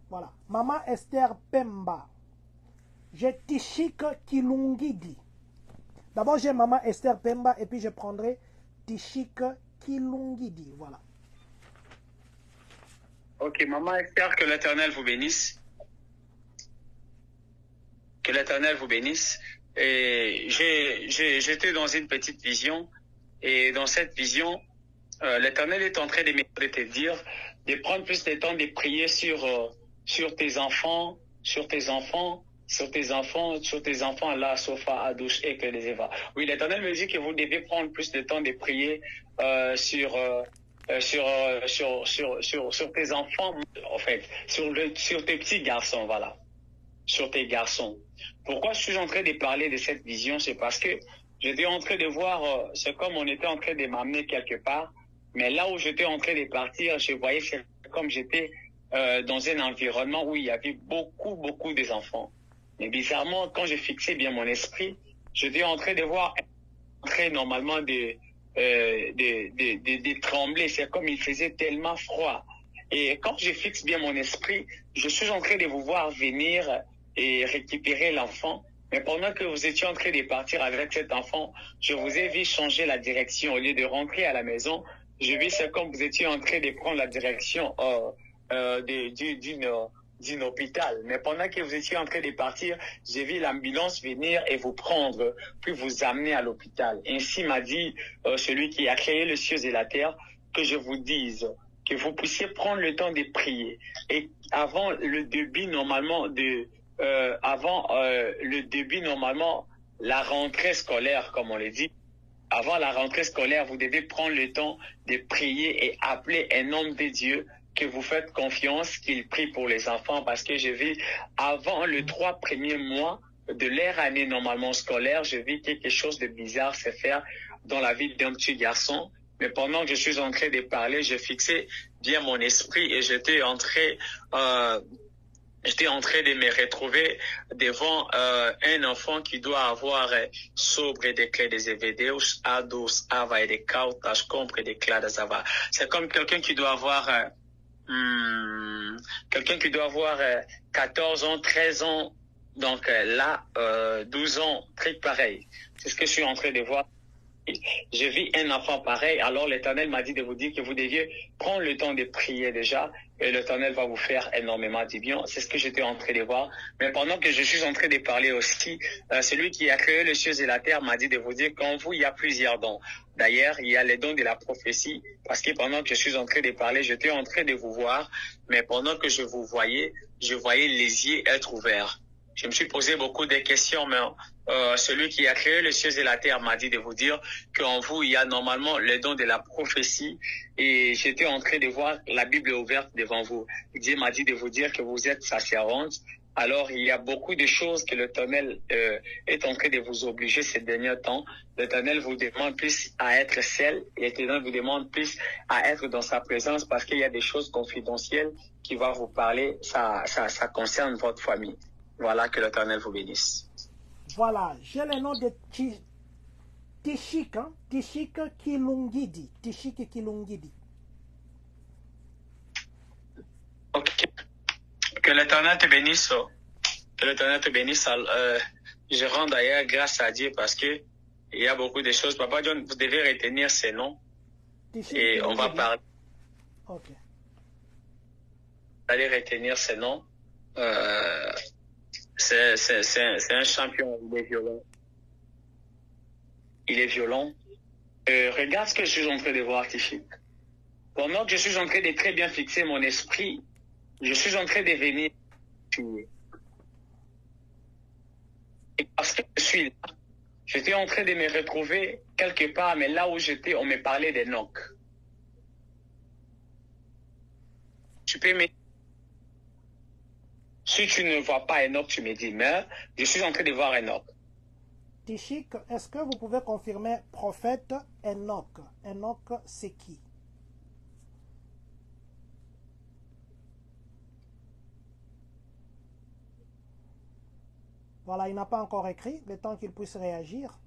Voilà. Maman Esther Pemba. J'ai Tishik Kilungidi. D'abord, j'ai maman Esther Pemba, et puis je prendrai Tishik Kilungidi. Voilà. Ok, maman Esther, que l'Éternel vous bénisse. Que l'Éternel vous bénisse. Et j'étais dans une petite vision. Et dans cette vision, l'Éternel est en train de te dire de prendre plus de temps de prier sur tes enfants, là, Sofa, Adouche et que les Eva. Oui, l'Éternel me dit que vous devez prendre plus de temps de prier sur tes enfants, en fait, sur tes petits garçons, voilà, sur tes garçons. Pourquoi je suis en train de parler de cette vision? C'est parce que j'étais en train de voir, c'est comme on était en train de m'amener quelque part, mais là où j'étais en train de partir, je voyais, c'est comme j'étais dans un environnement où il y avait beaucoup des enfants. Mais bizarrement, quand j'ai fixé bien mon esprit, j'étais en train de voir très normalement de trembler. C'est comme il faisait tellement froid. Et quand je fixe bien mon esprit, je suis en train de vous voir venir et récupérer l'enfant. Mais pendant que vous étiez en train de partir avec cet enfant, je vous ai vu changer la direction. Au lieu de rentrer à la maison, je vis c'est comme vous étiez en train de prendre la direction d'un hôpital. Mais pendant que vous étiez en train de partir, j'ai vu l'ambulance venir et vous prendre, puis vous amener à l'hôpital. Ainsi m'a dit celui qui a créé les cieux et la terre, que je vous dise que vous puissiez prendre le temps de prier. Et avant le début, normalement, la rentrée scolaire, comme on le dit, avant la rentrée scolaire, vous devez prendre le temps de prier et appeler un homme de Dieu que vous faites confiance, qu'il prie pour les enfants, parce que je vis avant les 3 premiers mois de leur année normalement scolaire, je vis quelque chose de bizarre se faire dans la vie d'un petit garçon. Mais pendant que je suis en train de parler, je fixais bien mon esprit et j'étais en train de me retrouver devant un enfant qui doit avoir sobre des clés des Evedeus, Ados, Ava et des Kautas, compre des Cladas Ava. C'est comme quelqu'un qui doit avoir 14 ans, 13 ans, donc là, 12 ans, très pareil. C'est ce que je suis en train de voir. Je vis un enfant pareil, alors l'Éternel m'a dit de vous dire que vous deviez prendre le temps de prier déjà, et l'Éternel va vous faire énormément du bien. C'est ce que j'étais en train de voir. Mais pendant que je suis en train de parler aussi, celui qui a créé les cieux et la terre m'a dit de vous dire qu'en vous, il y a plusieurs dons. D'ailleurs, il y a les dons de la prophétie, parce que pendant que je suis en train de parler, j'étais en train de vous voir, mais pendant que je vous voyais, je voyais les yeux être ouverts. Je me suis posé beaucoup de questions, mais celui qui a créé les cieux et la terre m'a dit de vous dire qu'en vous, il y a normalement le don de la prophétie. Et j'étais en train de voir la Bible ouverte devant vous. Dieu m'a dit de vous dire que vous êtes servante. Alors, il y a beaucoup de choses que l'Éternel est en train de vous obliger ces derniers temps. L'Éternel vous demande plus à être seul. L'Éternel vous demande plus à être dans sa présence parce qu'il y a des choses confidentielles qui vont vous parler. Ça concerne votre famille. Voilà, que l'Éternel vous bénisse. Voilà, j'ai le nom de Tishik, hein? Tishik Kilungidi. Tishik Kilungidi. Ok. Que l'Éternel te bénisse. Que l'Éternel te bénisse. Je rends d'ailleurs grâce à Dieu parce que il y a beaucoup de choses. Papa John, vous devez retenir ces noms. Tishik Et on va parler. Ok. Vous allez retenir ces noms. C'est un champion, il est violent. Il est violent. Regarde ce que je suis en train de voir, Tishik. Pendant que je suis en train de très bien fixer mon esprit, je suis en train de venir. Et parce que je suis là, j'étais en train de me retrouver quelque part, mais là où j'étais, on me parlait d'Enoch. tu peux me... Si tu ne vois pas Enoch, tu me dis, mais je suis en train de voir Enoch. Tishik, est-ce que vous pouvez confirmer prophète Enoch? Enoch, c'est qui? Voilà, il n'a pas encore écrit, le temps qu'il puisse réagir.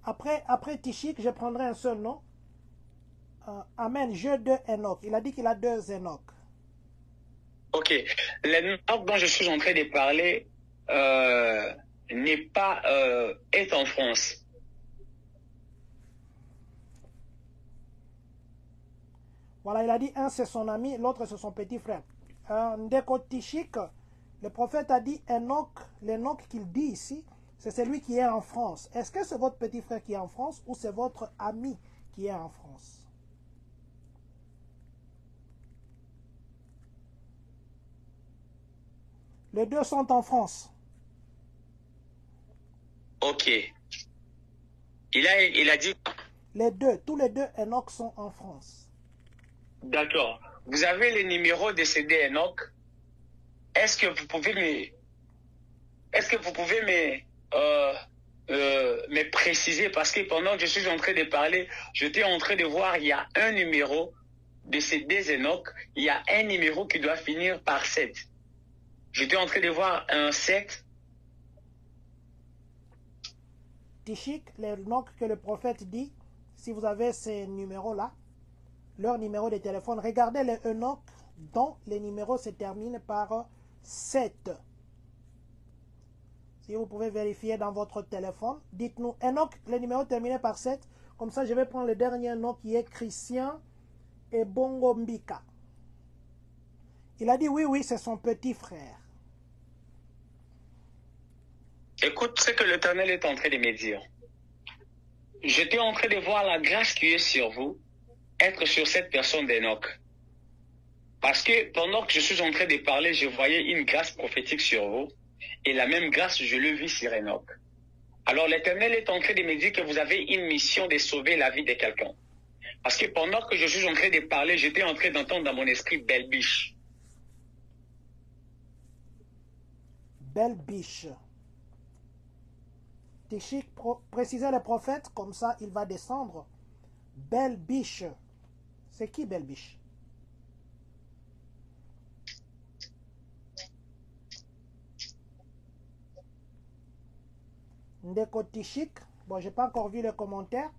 Après Tishik, je prendrai un seul nom. Amen, je de Enoch. Il a dit qu'il a 2 Enoch. Ok. L'Enoch dont je suis en train de parler n'est pas... est en France. Voilà, il a dit un c'est son ami, l'autre c'est son petit frère. Ndeko Tishik, le prophète a dit Enoch, l'Enoch qu'il dit ici, c'est celui qui est en France. Est-ce que c'est votre petit frère qui est en France ou c'est votre ami qui est en France? Les 2 sont en France. Ok. Il a dit... Les 2, tous les 2 Enoch sont en France. D'accord. Vous avez les numéros de ces 2 Enoch. Est-ce que vous pouvez me préciser, parce que pendant que je suis en train de parler, j'étais en train de voir, il y a un numéro de ces 2 Enoch, il y a un numéro qui doit finir par 7. J'étais en train de voir un 7. Tishik, les Enoch que le prophète dit, si vous avez ces numéros-là, leur numéro de téléphone, regardez les Enoch dont les numéros se terminent par 7. Si vous pouvez vérifier dans votre téléphone, dites-nous Enoch, le numéro terminé par 7. Comme ça, je vais prendre le dernier nom qui est Christian et Bongo Mbika. Il a dit oui, c'est son petit frère. Écoute ce que l'Éternel est en train de me dire. J'étais en train de voir la grâce qui est sur vous être sur cette personne d'Enoch. Parce que pendant que je suis en train de parler, je voyais une grâce prophétique sur vous. Et la même grâce, je le vis sur Enoch. Alors l'Éternel est en train de me dire que vous avez une mission de sauver la vie de quelqu'un. Parce que pendant que je suis en train de parler, j'étais en train d'entendre dans mon esprit Belle Biche. Belle Biche. Tishik, précisez le prophète, comme ça il va descendre. Belle Biche. C'est qui Belle Biche? Ndeko Tishik, bon, j'ai pas encore vu le commentaire.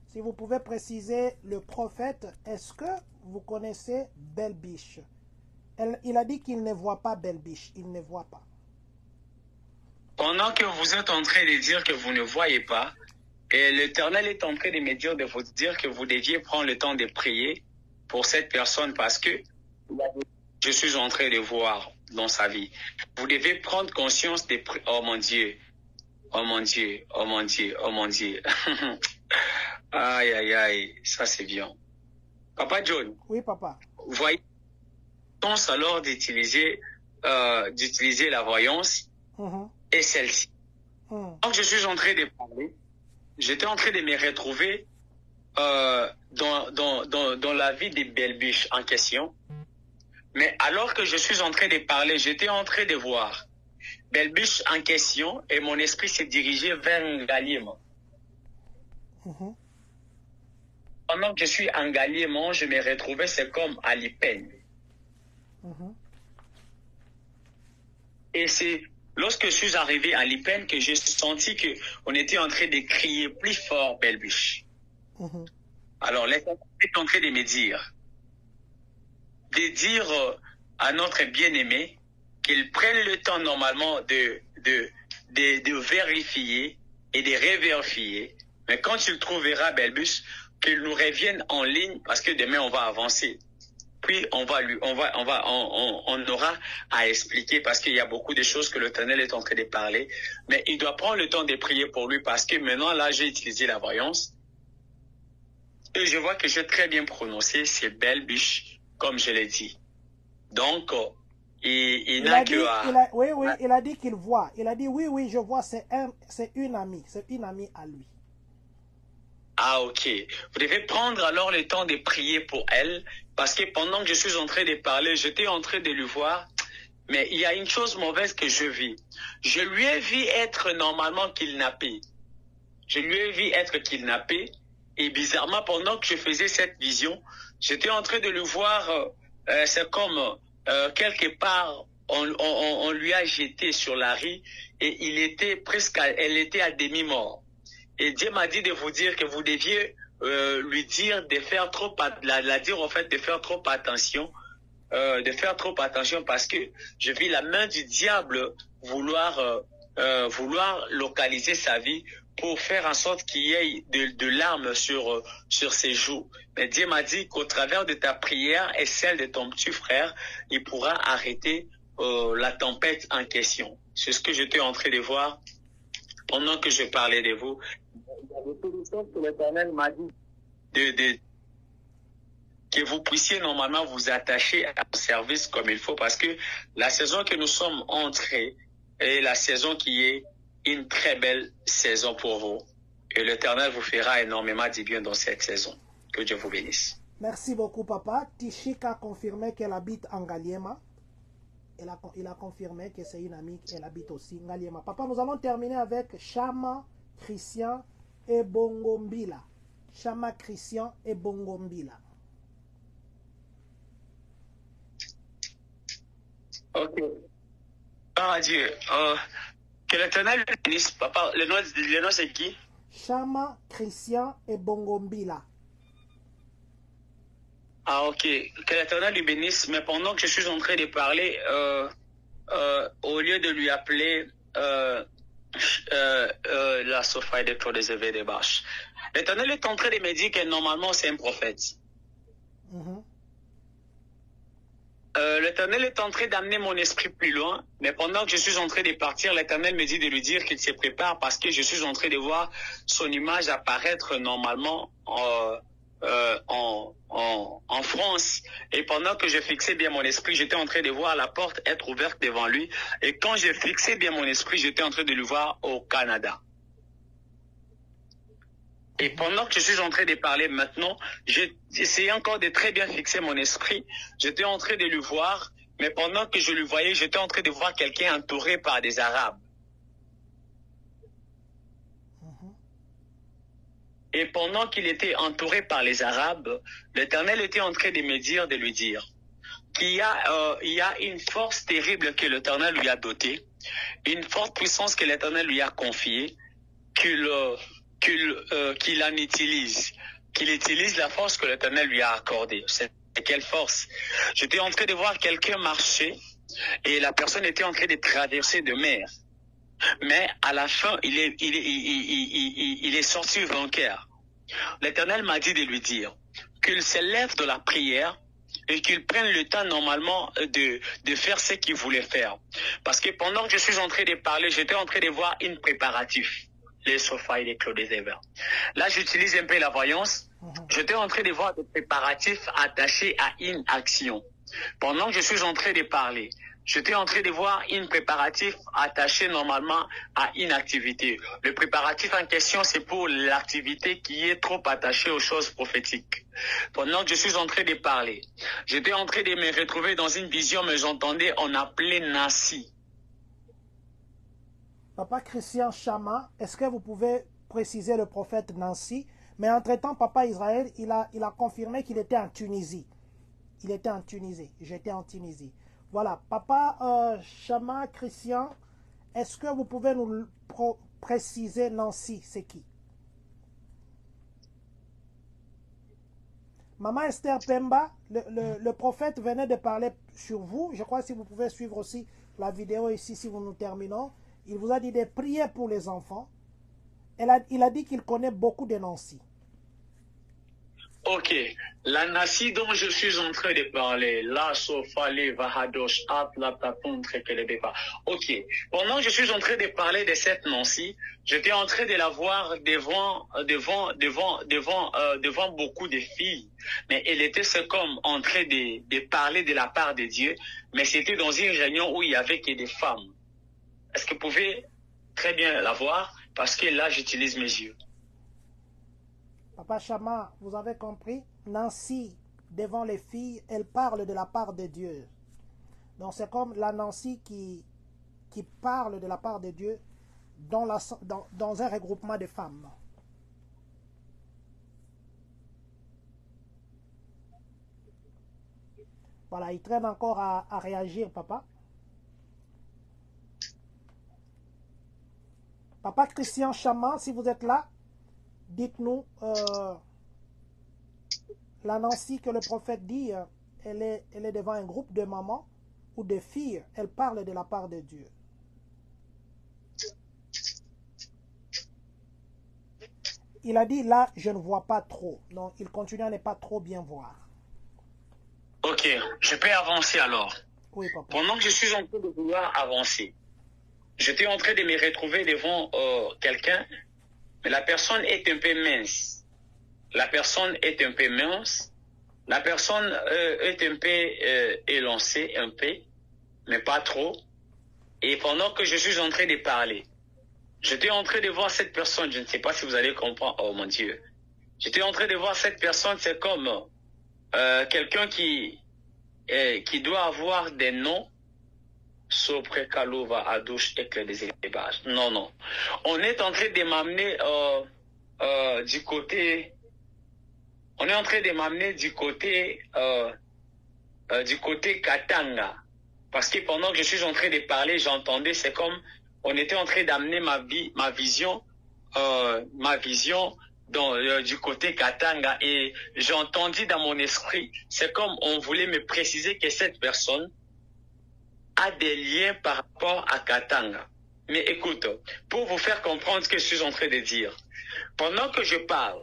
Si vous pouvez préciser le prophète, est-ce que vous connaissez Belle Biche? Il a dit qu'il ne voit pas Belle Biche, il ne voit pas. Pendant que vous êtes en train de dire que vous ne voyez pas, et l'Éternel est en train de me dire de vous dire que vous deviez prendre le temps de prier pour cette personne parce que je suis en train de voir dans sa vie. Vous devez prendre conscience de... Oh mon Dieu, oh mon Dieu, oh mon Dieu, oh mon Dieu. Aïe, aïe, aïe, ça c'est bien. Papa John. Oui, papa. Voyez, pense alors d'utiliser la voyance et celle-ci. Donc je suis en train de parler, j'étais en train de me retrouver dans la vie de Belle Biche en question. Mais alors que je suis en train de parler, j'étais en train de voir Belle Biche en question et mon esprit s'est dirigé vers Ngaliema. Pendant que je suis en Ngaliema, je me retrouvais, c'est comme à Lipen. Et c'est lorsque je suis arrivé à Lipen que j'ai senti qu'on était en train de crier plus fort Belle Biche. Alors, l'Éternel est en train de me dire, à notre bien-aimé qu'il prenne le temps normalement de vérifier et de révérifier. Mais quand il trouvera Belle Biche, qu'il nous revienne en ligne parce que demain on va avancer. Puis on aura à expliquer parce qu'il y a beaucoup de choses que l'Éternel est en train de parler. Mais il doit prendre le temps de prier pour lui parce que maintenant là j'ai utilisé la voyance. Et je vois que j'ai très bien prononcé, c'est Belle Biche, comme je l'ai dit. Donc, il n'a que à... Oui, il a dit qu'il voit. Il a dit, oui, je vois, c'est une amie à lui. Ah, ok. Vous devez prendre alors le temps de prier pour elle, parce que pendant que je suis en train de parler, j'étais en train de lui voir, mais il y a une chose mauvaise que je vis. Je lui ai vu être normalement kidnappé. Je lui ai vu être kidnappé, et bizarrement, pendant que je faisais cette vision, j'étais en train de le voir, c'est comme quelque part, on lui a jeté sur la rue, et elle était à demi-mort. Et Dieu m'a dit de vous dire que vous deviez lui dire de faire trop, la dire en fait de faire trop attention, parce que je vis la main du diable vouloir localiser sa vie pour faire en sorte qu'il y ait de larmes sur ses joues. Mais Dieu m'a dit qu'au travers de ta prière et celle de ton petit frère, il pourra arrêter la tempête en question. C'est ce que j'étais en train de voir pendant que je parlais de vous. Que l'Éternel m'a dit que vous puissiez normalement vous attacher au service comme il faut, parce que la saison que nous sommes entrés est la saison qui est une très belle saison pour vous. Et l'Éternel vous fera énormément du bien dans cette saison. Que Dieu vous bénisse. Merci beaucoup, papa. Tishik a confirmé qu'elle habite en Ngaliema. Il a confirmé que c'est une amie, elle habite aussi en Ngaliema. Papa, nous allons terminer avec Chama, Christian et Bongombila. Chama, Christian et Bongombila. Ok. Ah Dieu. Que l'Éternel bénisse. Papa, le nom c'est qui? Chama, Christian et Bongombila. Ah ok. Que l'Éternel lui bénisse. Mais pendant que je suis en train de parler, au lieu de lui appeler la Sophie de Claude Zévé des Bâches, l'Éternel est en train de me dire que normalement c'est un prophète. L'Éternel est en train d'amener mon esprit plus loin, mais pendant que je suis en train de partir, l'Éternel me dit de lui dire qu'il se prépare parce que je suis en train de voir son image apparaître normalement en France. Et pendant que je fixais bien mon esprit, j'étais en train de voir la porte être ouverte devant lui. Et quand j'ai fixé bien mon esprit, j'étais en train de le voir au Canada. Et pendant que je suis en train de parler maintenant, j'ai essayé encore de très bien fixer mon esprit. J'étais en train de le voir, mais pendant que je le voyais, j'étais en train de voir quelqu'un entouré par des Arabes. Et pendant qu'il était entouré par les Arabes, l'Éternel était en train de me dire, de lui dire qu'il y a une force terrible que l'Éternel lui a dotée, une forte puissance que l'Éternel lui a confiée, qu'il en utilise, qu'il utilise la force que l'Éternel lui a accordée. C'est quelle force? J'étais en train de voir quelqu'un marcher et la personne était en train de traverser de mer. Mais à la fin, il est sorti vainqueur. L'Éternel m'a dit de lui dire qu'il se lève de la prière et qu'il prenne le temps normalement de faire ce qu'il voulait faire. Parce que pendant que je suis en train de parler, j'étais en train de voir une préparatif. Les Sophie et les Claude Zévé. Là, j'utilise un peu la voyance. J'étais en train de voir des préparatifs attachés à une action. Pendant que je suis en train de parler, j'étais en train de voir une préparatif attaché normalement à une activité. Le préparatif en question, c'est pour l'activité qui est trop attachée aux choses prophétiques. Pendant que je suis en train de parler, j'étais en train de me retrouver dans une vision, mais j'entendais, on appelait Nancy. Papa Christian Chama, est-ce que vous pouvez préciser le prophète Nancy? Mais entre-temps, Papa Israël, il a confirmé qu'il était en Tunisie. Il était en Tunisie. J'étais en Tunisie. Voilà. Papa Chama Christian, est-ce que vous pouvez nous préciser Nancy, c'est qui? Maman Esther Pemba, le prophète venait de parler sur vous. Je crois que si vous pouvez suivre aussi la vidéo ici, si nous terminons. Il vous a dit de prier pour les enfants. Il a dit qu'il connaît beaucoup de Nancy. Ok. La Nancy dont je suis en train de parler, la Sofale Vahadosh Ok. Pendant que je suis en train de parler de cette Nancy, j'étais en train de la voir devant beaucoup de filles. Mais elle était comme en train de parler de la part de Dieu. Mais c'était dans une réunion où il y avait que des femmes. Est-ce que vous pouvez très bien la voir? Parce que là, j'utilise mes yeux. Papa Chama, vous avez compris? Nancy, devant les filles, elle parle de la part de Dieu. Donc c'est comme la Nancy qui parle de la part de Dieu dans un regroupement de femmes. Voilà, il traîne encore à réagir, papa. Papa Christian Chama, si vous êtes là, dites-nous, la Nancy que le prophète dit, elle est devant un groupe de mamans ou de filles, elle parle de la part de Dieu. Il a dit, là, je ne vois pas trop. Donc, il continue à ne pas trop bien voir. Ok, je peux avancer alors. Oui, papa. Pendant que je suis en train de vouloir avancer, j'étais en train de me retrouver devant quelqu'un, mais la personne est un peu mince. La personne est un peu mince. La personne est un peu élancée, un peu, mais pas trop. Et pendant que je suis en train de parler, j'étais en train de voir cette personne, je ne sais pas si vous allez comprendre, oh mon Dieu. J'étais en train de voir cette personne, c'est comme quelqu'un qui doit avoir des noms, Sopre Kalova, Adouche et que des élevages. Non, non. On est en train de m'amener du côté... On est en train de m'amener du côté Katanga. Parce que pendant que je suis en train de parler, j'entendais, c'est comme on était en train d'amener ma vision du côté Katanga. Et j'ai entendu dans mon esprit, c'est comme on voulait me préciser que cette personne a des liens par rapport à Katanga. Mais écoute, pour vous faire comprendre ce que je suis en train de dire, pendant que je parle,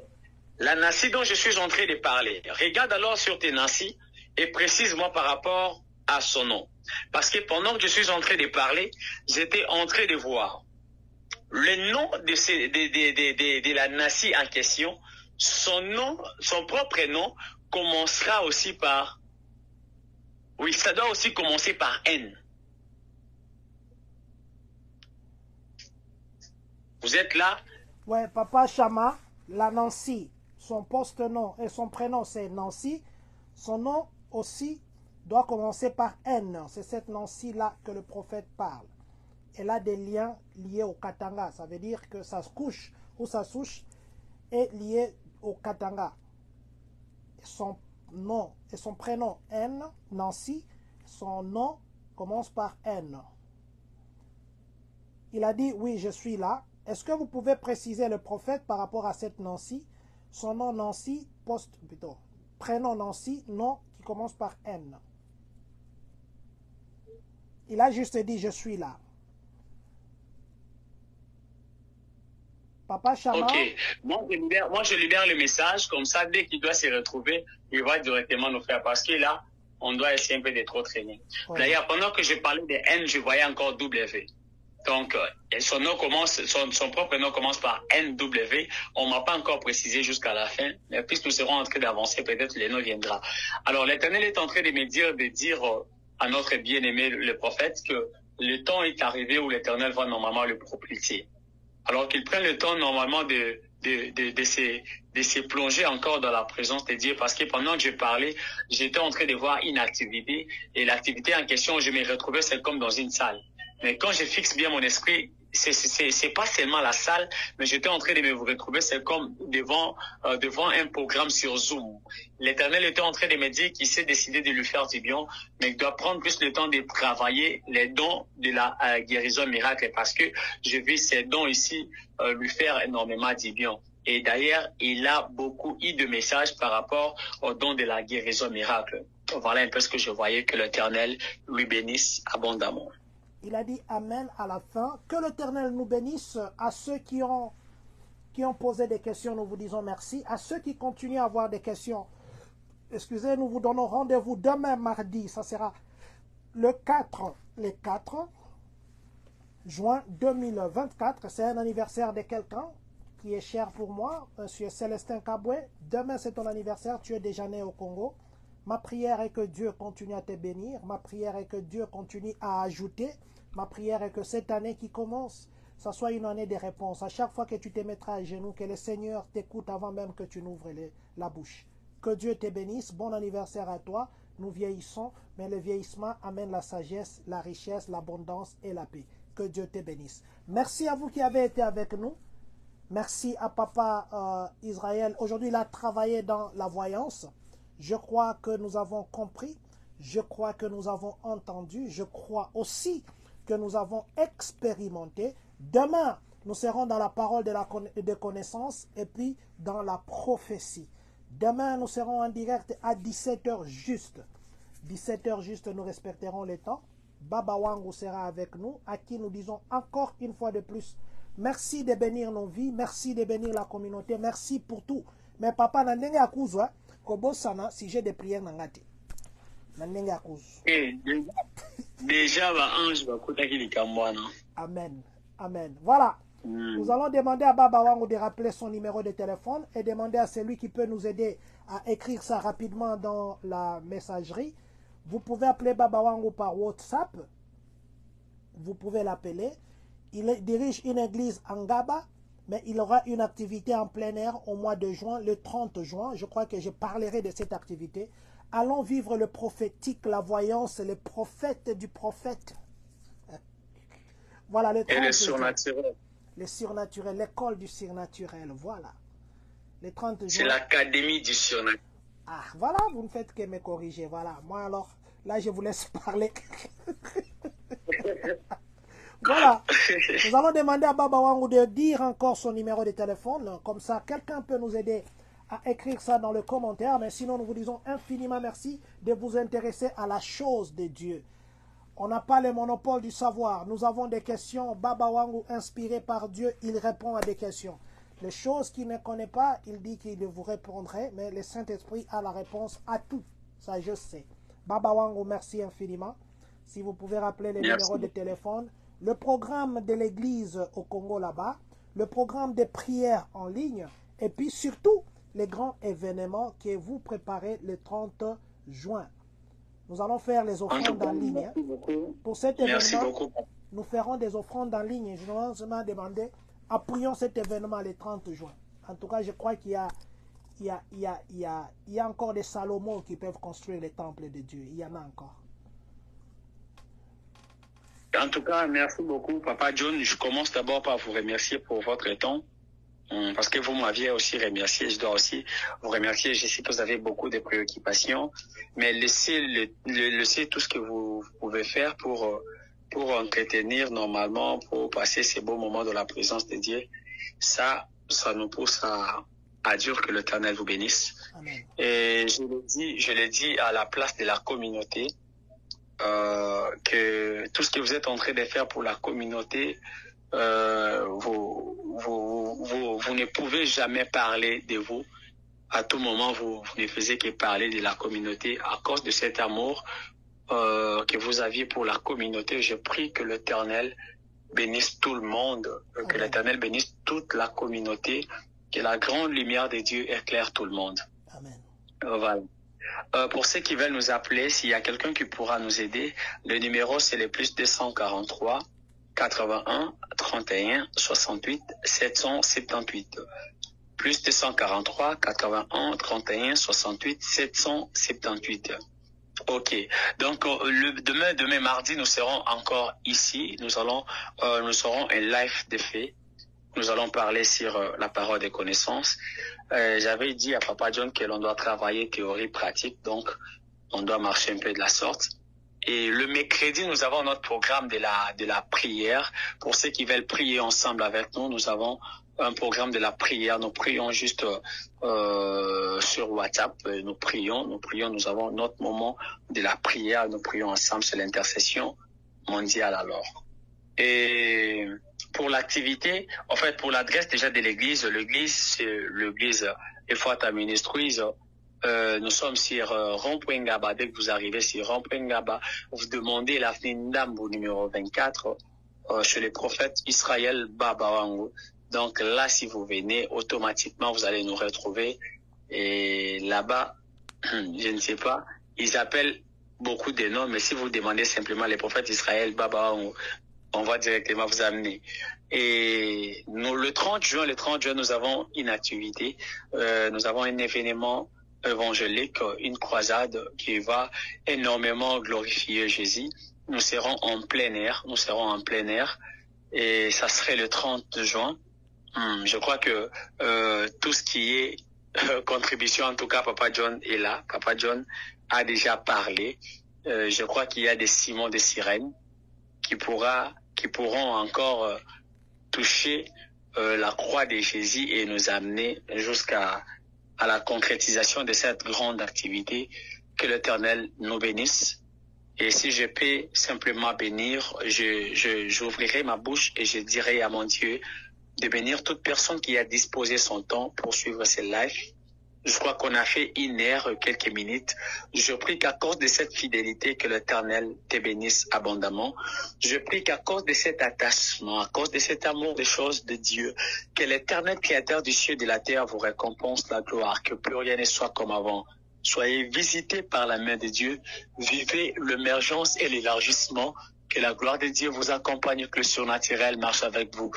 la Nancy dont je suis en train de parler, regarde alors sur tes Nancy et précise-moi par rapport à son nom. Parce que pendant que je suis en train de parler, j'étais en train de voir le nom de la Nancy en question, son propre nom commencera aussi par... Oui, ça doit aussi commencer par N. Vous êtes là? Ouais, papa Chama, la Nancy, son poste-nom et son prénom c'est Nancy. Son nom aussi doit commencer par N. C'est cette Nancy-là que le prophète parle. Elle a des liens liés au Katanga. Ça veut dire que sa couche ou sa souche est liée au Katanga. Son nom et son prénom N, Nancy, son nom commence par N. Il a dit, oui, je suis là. Est-ce que vous pouvez préciser le prophète par rapport à cette Nancy? Son nom Nancy, prénom Nancy, nom qui commence par N. Il a juste dit, je suis là. Papa Chama. Ok, moi je libère le message, comme ça, dès qu'il doit se retrouver, il va directement nous faire, parce que là, on doit essayer un peu de trop traîner. Ouais. D'ailleurs, pendant que je parlais de N, je voyais encore W. Donc, son propre nom commence par NW. On ne m'a pas encore précisé jusqu'à la fin, mais puisque nous serons en train d'avancer, peut-être le nom viendra. Alors, l'Éternel est en train de dire à notre bien-aimé, le prophète, que le temps est arrivé où l'Éternel va normalement le propulser. Alors qu'il prenne le temps normalement de se plonger encore dans la présence de Dieu, parce que pendant que je parlais, j'étais en train de voir une activité, et l'activité en question, je me retrouvais, c'est comme dans une salle. Mais quand je fixe bien mon esprit, c'est pas seulement la salle, mais j'étais en train de me retrouver, c'est comme devant un programme sur Zoom. L'Éternel était en train de me dire qu'il s'est décidé de lui faire du bien, mais il doit prendre plus le temps de travailler les dons de la guérison miracle, parce que je vis ces dons ici lui faire énormément du bien. Et d'ailleurs, il a beaucoup eu de messages par rapport aux dons de la guérison miracle. Voilà un peu ce que je voyais, que l'Éternel lui bénisse abondamment. Il a dit Amen à la fin. Que l'Éternel nous bénisse. À ceux qui ont posé des questions, nous vous disons merci. À ceux qui continuent à avoir des questions, excusez, nous vous donnons rendez-vous demain mardi. Ça sera le 4 juin 2024. C'est un anniversaire de quelqu'un qui est cher pour moi, Monsieur Célestin Kaboué. Demain, c'est ton anniversaire. Tu es déjà né au Congo. Ma prière est que Dieu continue à te bénir. Ma prière est que Dieu continue à ajouter. Ma prière est que cette année qui commence ça soit une année de réponse. À chaque fois que tu te mettras à genoux, que le Seigneur t'écoute avant même que tu n'ouvres la bouche. Que Dieu te bénisse. Bon anniversaire à toi. Nous vieillissons, mais le vieillissement amène la sagesse, la richesse, l'abondance et la paix. Que Dieu te bénisse. Merci à vous qui avez été avec nous. Merci à Papa Israël. Aujourd'hui, il a travaillé dans la voyance. Je crois que nous avons compris. Je crois que nous avons entendu. Je crois aussi que nous avons expérimenté. Demain, nous serons dans la parole de connaissance et puis dans la prophétie. Demain, nous serons en direct à 17h juste. 17h juste, nous respecterons le temps. Baba Wangu sera avec nous, à qui nous disons encore une fois de plus, merci de bénir nos vies, merci de bénir la communauté, merci pour tout. Mais papa, nandenge akuzwa, kobosana, si j'ai des prières nangati. Nandenge akuzwa. Déjà, ange va kotaki likamwana. Amen. Amen. Voilà. Nous allons demander à Baba Wangu de rappeler son numéro de téléphone et demander à celui qui peut nous aider à écrire ça rapidement dans la messagerie. Vous pouvez appeler Baba Wangu par WhatsApp. Vous pouvez l'appeler. Il dirige une église en Gaba, mais il aura une activité en plein air au mois de juin, le 30 juin. Je crois que je parlerai de cette activité. Allons vivre le prophétique, la voyance, le prophète du prophète. Voilà le 30 et le surnaturel. Le surnaturel, l'école du surnaturel, voilà. Le 30 juin. C'est l'académie du surnaturel. Ah, voilà, vous ne faites que me corriger, voilà. Moi alors, là je vous laisse parler. Voilà. Nous allons demander à Baba Wangu de dire encore son numéro de téléphone. Comme ça, quelqu'un peut nous aider à écrire ça dans le commentaire. Mais sinon, nous vous disons infiniment merci de vous intéresser à la chose de Dieu. On n'a pas le monopole du savoir. Nous avons des questions. Baba Wangu, inspiré par Dieu, il répond à des questions. Les choses qu'il ne connaît pas, il dit qu'il vous répondrait, mais le Saint-Esprit a la réponse à tout. Ça, je sais. Baba Wangu, merci infiniment. Si vous pouvez rappeler les numéros de téléphone. Le programme de l'église au Congo là-bas. Le programme de prières en ligne. Et puis surtout, les grands événements que vous préparez le 30 juin. Nous allons faire les offrandes en ligne. Pour cet événement, nous ferons des offrandes en ligne. Je nous seulement demander, appuyons cet événement le 30 juin. En tout cas, je crois qu'il y a encore des Salomon qui peuvent construire les temples de Dieu. Il y en a encore. En tout cas, merci beaucoup, Papa John. Je commence d'abord par vous remercier pour votre temps. Parce que vous m'aviez aussi remercié, je dois aussi vous remercier. Je sais que vous avez beaucoup de préoccupations, mais laissez tout ce que vous pouvez faire pour entretenir normalement, pour passer ces beaux moments de la présence de Dieu. Ça nous pousse à dire que l'Éternel vous bénisse. Amen. Et je l'ai dit à la place de la communauté, que tout ce que vous êtes en train de faire pour la communauté, vous ne pouvez jamais parler de vous. À tout moment, vous ne faisiez que parler de la communauté à cause de cet amour que vous aviez pour la communauté. Je prie que l'Éternel bénisse tout le monde, que l'Éternel bénisse toute la communauté, que la grande lumière de Dieu éclaire tout le monde. Amen. Voilà. Pour ceux qui veulent nous appeler, s'il y a quelqu'un qui pourra nous aider, le numéro c'est le plus 243 81 31 68 778. Plus 243 81 31 68 778. Ok. Donc demain mardi, nous serons encore ici. Nous serons un live de fait. Nous allons parler sur la parole des connaissances. J'avais dit à Papa John que l'on doit travailler théorie pratique, donc on doit marcher un peu de la sorte. Et le mercredi, nous avons notre programme de la prière. Pour ceux qui veulent prier ensemble avec nous, nous avons un programme de la prière. Nous prions juste sur WhatsApp. Nous prions. Nous avons notre moment de la prière. Nous prions ensemble sur l'intercession mondiale alors. Et pour l'activité, en fait, pour l'adresse déjà de l'église, c'est l'église Efata Ministries. Nous sommes sur Rond-Point Ngaba. Dès que vous arrivez sur Rond-Point Ngaba, vous demandez l'avenue Ndambo numéro 24 chez le prophète Israël Baba Wangu. Donc là, si vous venez, automatiquement, vous allez nous retrouver. Et là-bas, je ne sais pas, ils appellent beaucoup de noms, mais si vous demandez simplement le prophète Israël Baba Wangu, on va directement vous amener. Et nous, le 30 juin, nous avons une activité, nous avons un événement évangélique, une croisade qui va énormément glorifier Jésus. Nous serons en plein air, et ça serait le 30 juin. Je crois que tout ce qui est contribution, en tout cas, Papa John est là. Papa John a déjà parlé. Je crois qu'il y a des Simons de Sirène qui pourront encore toucher la croix de Jésus et nous amener jusqu'à la concrétisation de cette grande activité. Que l'Éternel nous bénisse. Et si je peux simplement bénir, j'ouvrirai ma bouche et je dirai à mon Dieu de bénir toute personne qui a disposé son temps pour suivre ces lives. Je crois qu'on a fait 1 heure, quelques minutes. Je prie qu'à cause de cette fidélité, que l'Éternel te bénisse abondamment. Je prie qu'à cause de cet attachement, à cause de cet amour des choses de Dieu, que l'Éternel créateur du ciel et de la terre vous récompense la gloire, que plus rien ne soit comme avant. Soyez visités par la main de Dieu. Vivez l'émergence et l'élargissement. Que la gloire de Dieu vous accompagne, que le surnaturel marche avec vous.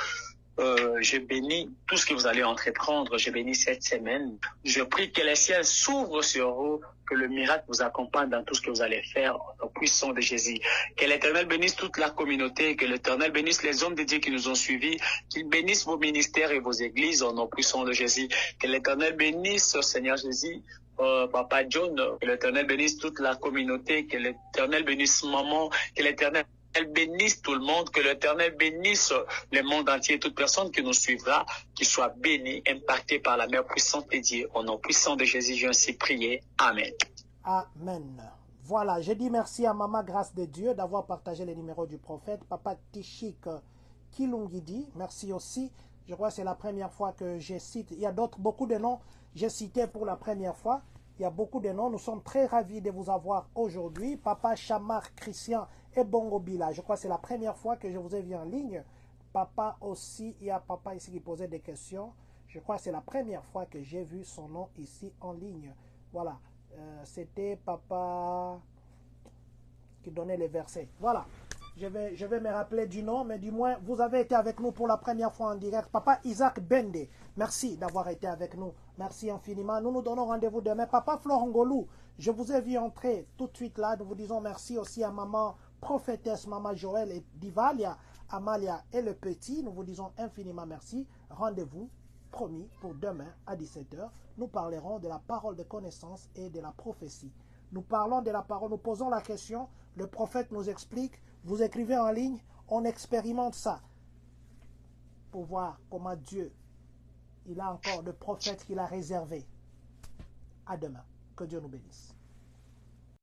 Je bénis tout ce que vous allez entreprendre. Je bénis cette semaine. Je prie que les ciels s'ouvrent sur vous, que le miracle vous accompagne dans tout ce que vous allez faire au puissant de Jésus. Que l'Éternel bénisse toute la communauté, que l'Éternel bénisse les hommes de Dieu qui nous ont suivis, qu'il bénisse vos ministères et vos églises au nom puissant de Jésus. Que l'Éternel bénisse, Seigneur Jésus, Papa John, que l'Éternel bénisse toute la communauté, que l'Éternel bénisse maman, que l'Éternel bénisse tout le monde, que l'Éternel bénisse le monde entier, toute personne qui nous suivra, qui soit bénie, impactée par la mère puissante de Dieu. Au nom puissant de Jésus, j'ai ainsi prié. Amen. Amen. Voilà, je dis merci à Maman Grâce de Dieu d'avoir partagé les numéros du prophète. Papa Tishik Kilungidi, merci aussi. Je crois que c'est la première fois que je cite. Il y a beaucoup de noms, j'ai cité pour la première fois. Il y a beaucoup de noms. Nous sommes très ravis de vous avoir aujourd'hui. Papa Chamar Christian et Bongo Bila. Je crois que c'est la première fois que je vous ai vu en ligne. Papa aussi, il y a papa ici qui posait des questions. Je crois que c'est la première fois que j'ai vu son nom ici en ligne. Voilà. C'était papa qui donnait les versets. Voilà. Je vais me rappeler du nom, mais du moins, vous avez été avec nous pour la première fois en direct. Papa Isaac Bende, merci d'avoir été avec nous. Merci infiniment. Nous nous donnons rendez-vous demain. Papa Florangolou, je vous ai vu entrer tout de suite là. Nous vous disons merci aussi à maman prophétesse, maman Joël et Divalia, Amalia et le petit. Nous vous disons infiniment merci. Rendez-vous promis pour demain à 17 h. Nous parlerons de la parole de connaissance et de la prophétie. Nous parlons de la parole, nous posons la question, le prophète nous explique, vous écrivez en ligne, on expérimente ça pour voir comment Dieu, il a encore de prophètes qu'il a réservés. À demain. Que Dieu nous bénisse.